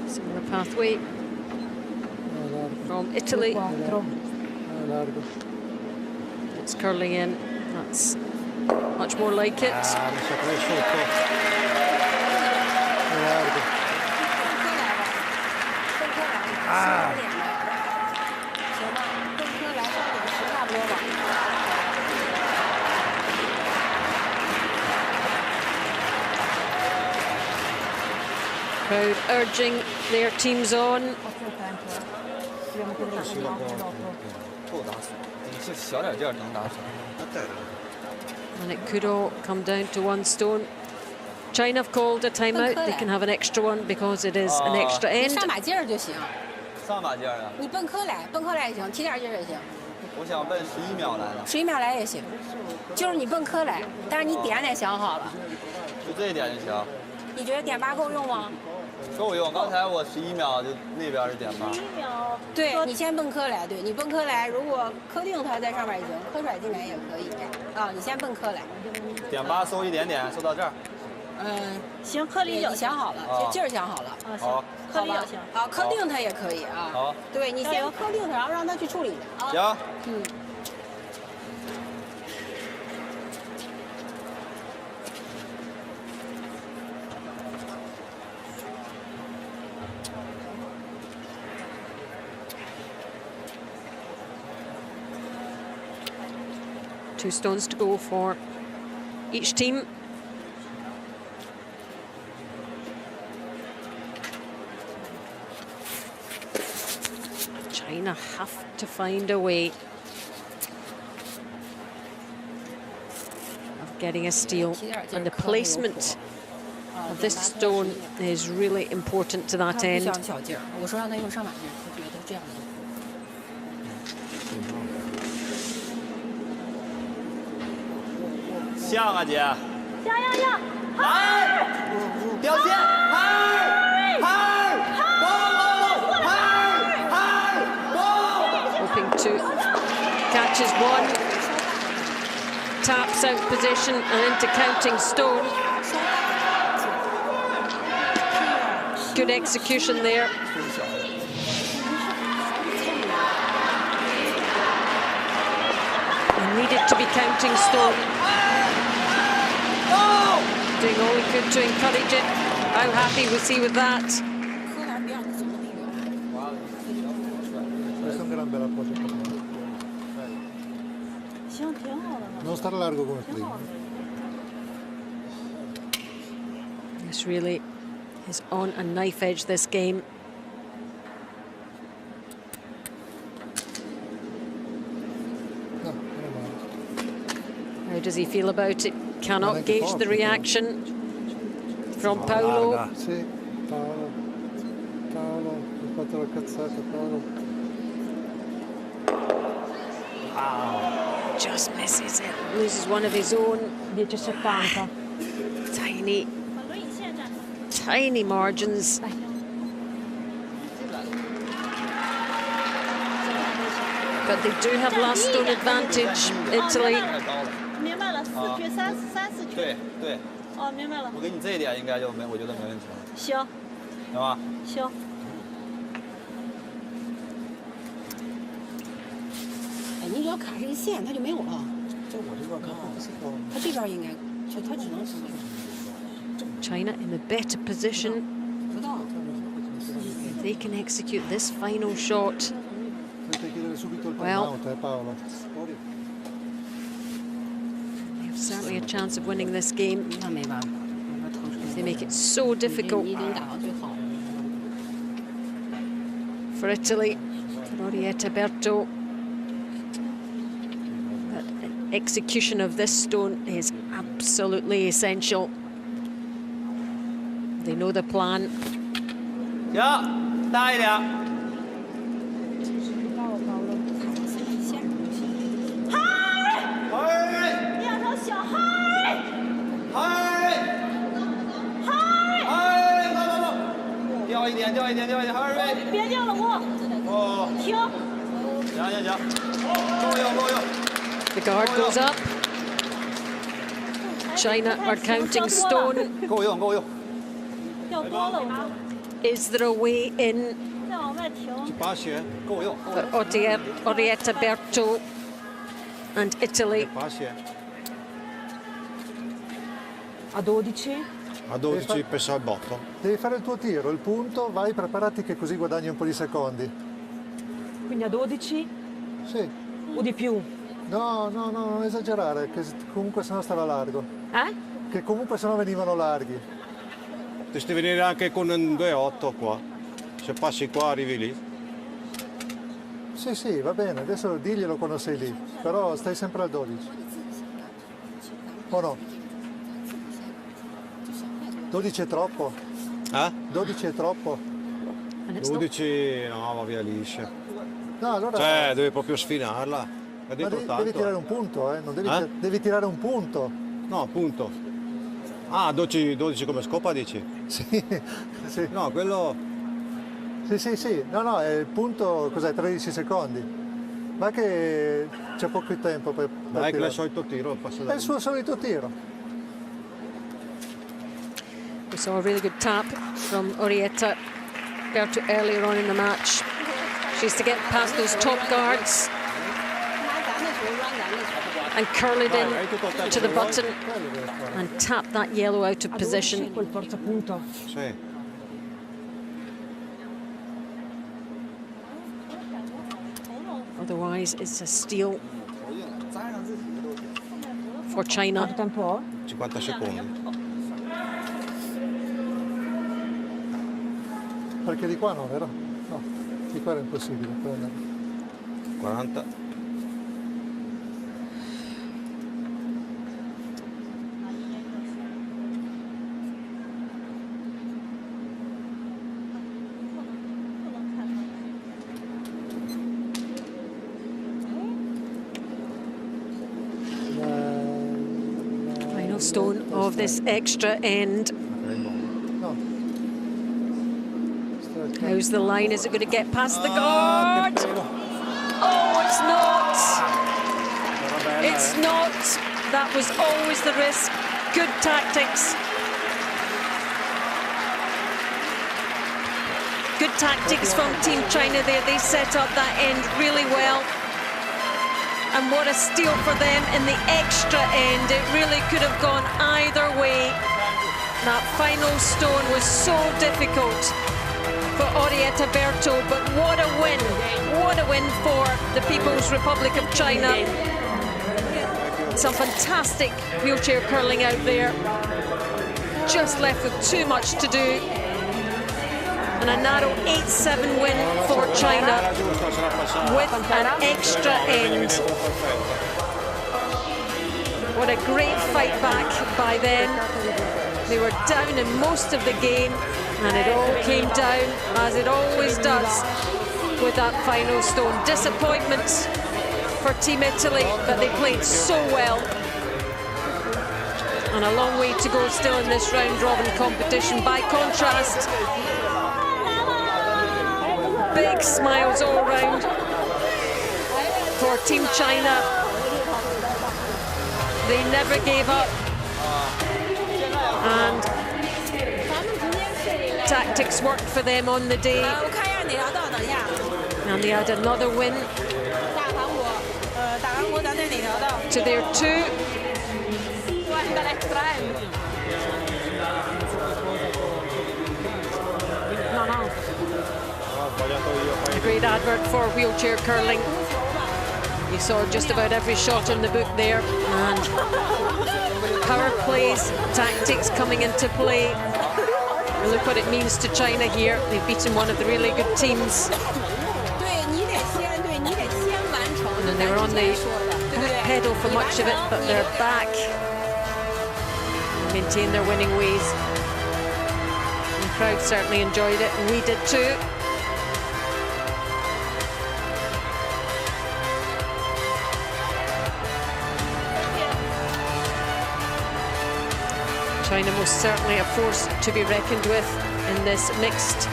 Similar pathway from Italy. It's curling in. That's much more like it. Crowd urging their teams on. And it could all come down to 1 stone. China have called a timeout. They can have an extra one because it is an extra end. 上把劲儿就行。上把劲儿啊！你奔科来也行，提点劲儿也行。我想奔11秒来的。11秒来也行，就是你奔科来，但是你点得想好了。就这一点就行。你觉得点8够用吗？够用。刚才我11秒，就那边是点8。11秒。对你先蹦科来，对你蹦科来，如果科定它在上面也行，科甩进来也可以啊。你先蹦科来。点8收一点点，收到这儿。行，科里你想好了，劲儿想好了。好，科里就行。好，科定它也可以啊。好。对你先科定它，然后让它去处理啊。行。嗯。Two stones to go for each team. China have to find a way of getting a steal, and the placement of this stone is really important to that end. 我说让他用上马劲，他觉得这样的。像啊，姐。像。来，掉线，hoping to catch his one, taps out position and into counting stone. Good execution there. And needed to be counting stone. Doing all he could to encourage it. How happy was he with that? Questa è un gran bella cosa. Non stare largo come prima. This really is on a knife edge, this game. How does he feel about it? Cannot gauge the reaction from Paolo. Sì, Paolo, hai fatto la cazzata, Paolo. Just misses it, loses one of his own. 10,70. Tiny margins. But they do have last stone advantage, Italy. 明白了，4局3、4局。对。哦，明白了。我给你这一点应该就没，我觉得没问题了。行。行吧？行。哎，你只要卡这个线，它就没有了。在我这边看，它这边应该，它只能是。China in a better position. If they can execute this final shot. Well, they have certainly a chance of winning this game. They make it so difficult for Italy, for Orietta Berto. That execution of this stone is absolutely essential. They know the plan. 行，大一点。掉一点，别掉了，我。停。行，够用。 The guard goes up. China are counting stone. 够用。掉多了，我。Is there a way in? 再往外停。8血，够用。 For Orietta Berto and Italy. 8血。 A 12? A 12 pesa il botto. Devi fare il tuo tiro, il punto, vai preparati che così guadagni un po' di secondi. Quindi a 12? Sì. O di più? No, non esagerare, che comunque sennò stava largo. Che comunque sennò venivano larghi. Dovresti venire anche con un 2,8 qua. Se passi qua arrivi lì. Sì, va bene, adesso diglielo quando sei lì, però stai sempre al 12. O no? 12 è troppo. 12 è troppo. 12 no, va via liscia. No, allora... Cioè, devi proprio sfinarla. È dentro tanto. Devi tirare un punto, non devi, devi tirare un punto. No, punto. Ah, 12 come scopa dici? Sì, sì. No, quello... Sì. No, è il punto, cos'è, 13 secondi. Ma che c'è poco tempo per Ma è che tirare. il solito tiro passa da È il suo solito tiro. We saw a really good tap from Orietta Berto earlier on in the match. She has to get past those top guards and curl it in to the button and tap that yellow out of position. Quel forza punto. Sì. Otherwise, it's a steal for China. Quanto tempo ho? 50 secondi. Perché di qua no, vero? No, di qua era impossibile prendere. 40. Final stone of this extra end. No. How's the line? Is it going to get past the guard? Oh, it's not. It's not. That was always the risk. Good tactics. Good tactics from Team China there. They set up that end really well. And what a steal for them in the extra end. It really could have gone either way. That final stone was so difficult for Orietta Berto, but what a win. What a win for the People's Republic of China. Some fantastic wheelchair curling out there. Just left with too much to do. And a narrow 8-7 win for China with an extra end. What a great fight back by them. They were down in most of the game, and it all came down, as it always does, with that final stone. Disappointment for Team Italy, but they played so well. And a long way to go still in this round-robin competition. By contrast, big smiles all round for Team China. They never gave up. And tactics worked for them on the day. And they had another win to their two. A great advert for wheelchair curling. You saw just about every shot in the book there, and power plays, tactics coming into play. And look what it means to China here. They've beaten one of the really good teams. And they were on the pedal for much of it, but they're back. Maintain their winning ways. And the crowd certainly enjoyed it, and we did too. China most certainly a force to be reckoned with in this mixed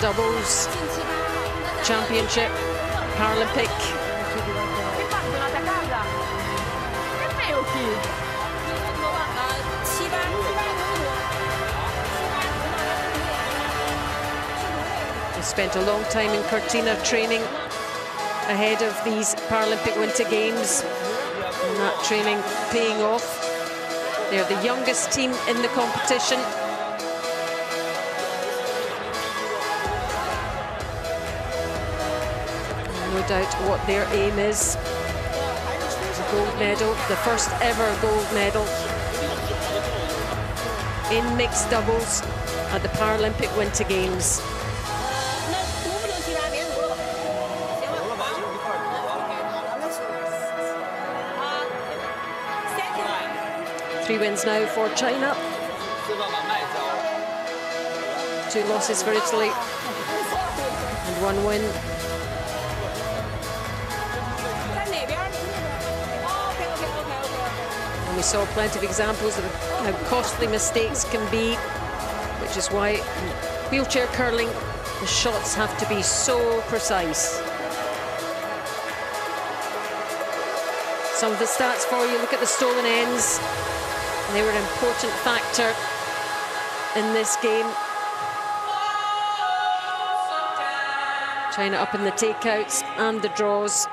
doubles championship, Paralympic. They spent a long time in Cortina training ahead of these Paralympic Winter Games. And that training paying off. They're the youngest team in the competition. No doubt what their aim is. The gold medal, the first ever gold medal in mixed doubles at the Paralympic Winter Games. 3 wins now for China. 2 losses for Italy and 1 win. we saw plenty of examples of how costly mistakes can be, which is why in wheelchair curling, the shots have to be so precise. Some of the stats for you, look at the stolen ends. They were an important factor in this game. China up in the takeouts and the draws.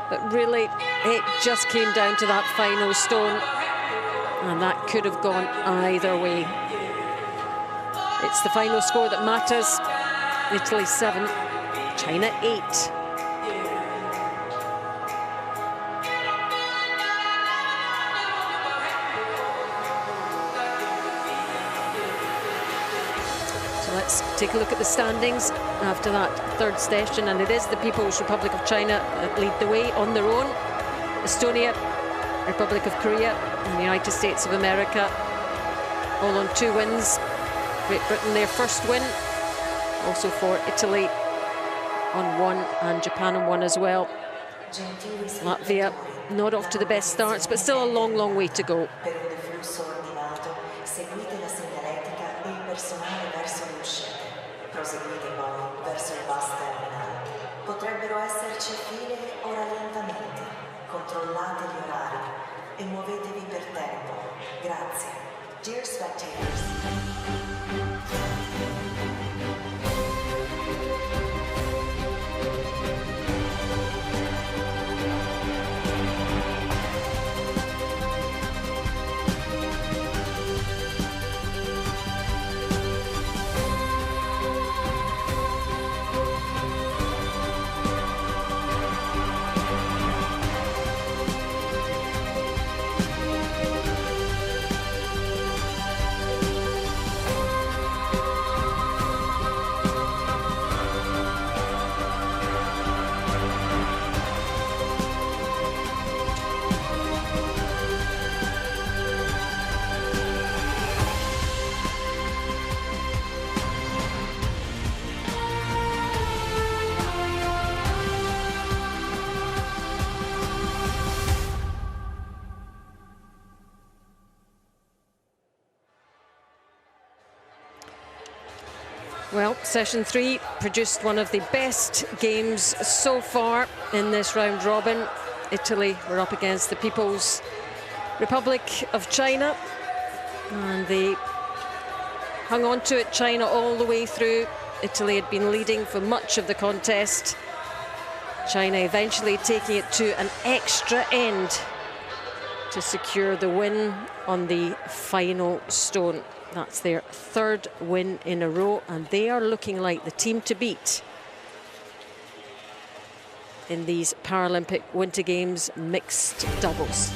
But really, it just came down to that final stone, and that could have gone either way. It's the final score that matters. Italy 7, China 8. Let's take a look at the standings after that third session, and it is the People's Republic of China that lead the way on their own. Estonia, Republic of Korea, and the United States of America all on 2 wins. Great Britain their first win, also for Italy on 1 and Japan on 1 as well. Latvia not off to the best starts, but still a long, long way to go. Proseguite poi verso il bus terminal. Potrebbero esserci file o rallentamenti. Controllate gli orari e muovetevi per tempo. Grazie. Dear spectators. Well, session 3 produced one of the best games so far in this round robin. Italy were up against the People's Republic of China, and they hung on to it, China, all the way through. Italy had been leading for much of the contest. China eventually taking it to an extra end to secure the win on the final stone. That's their 3rd win in a row, and they are looking like the team to beat in these Paralympic Winter Games mixed doubles.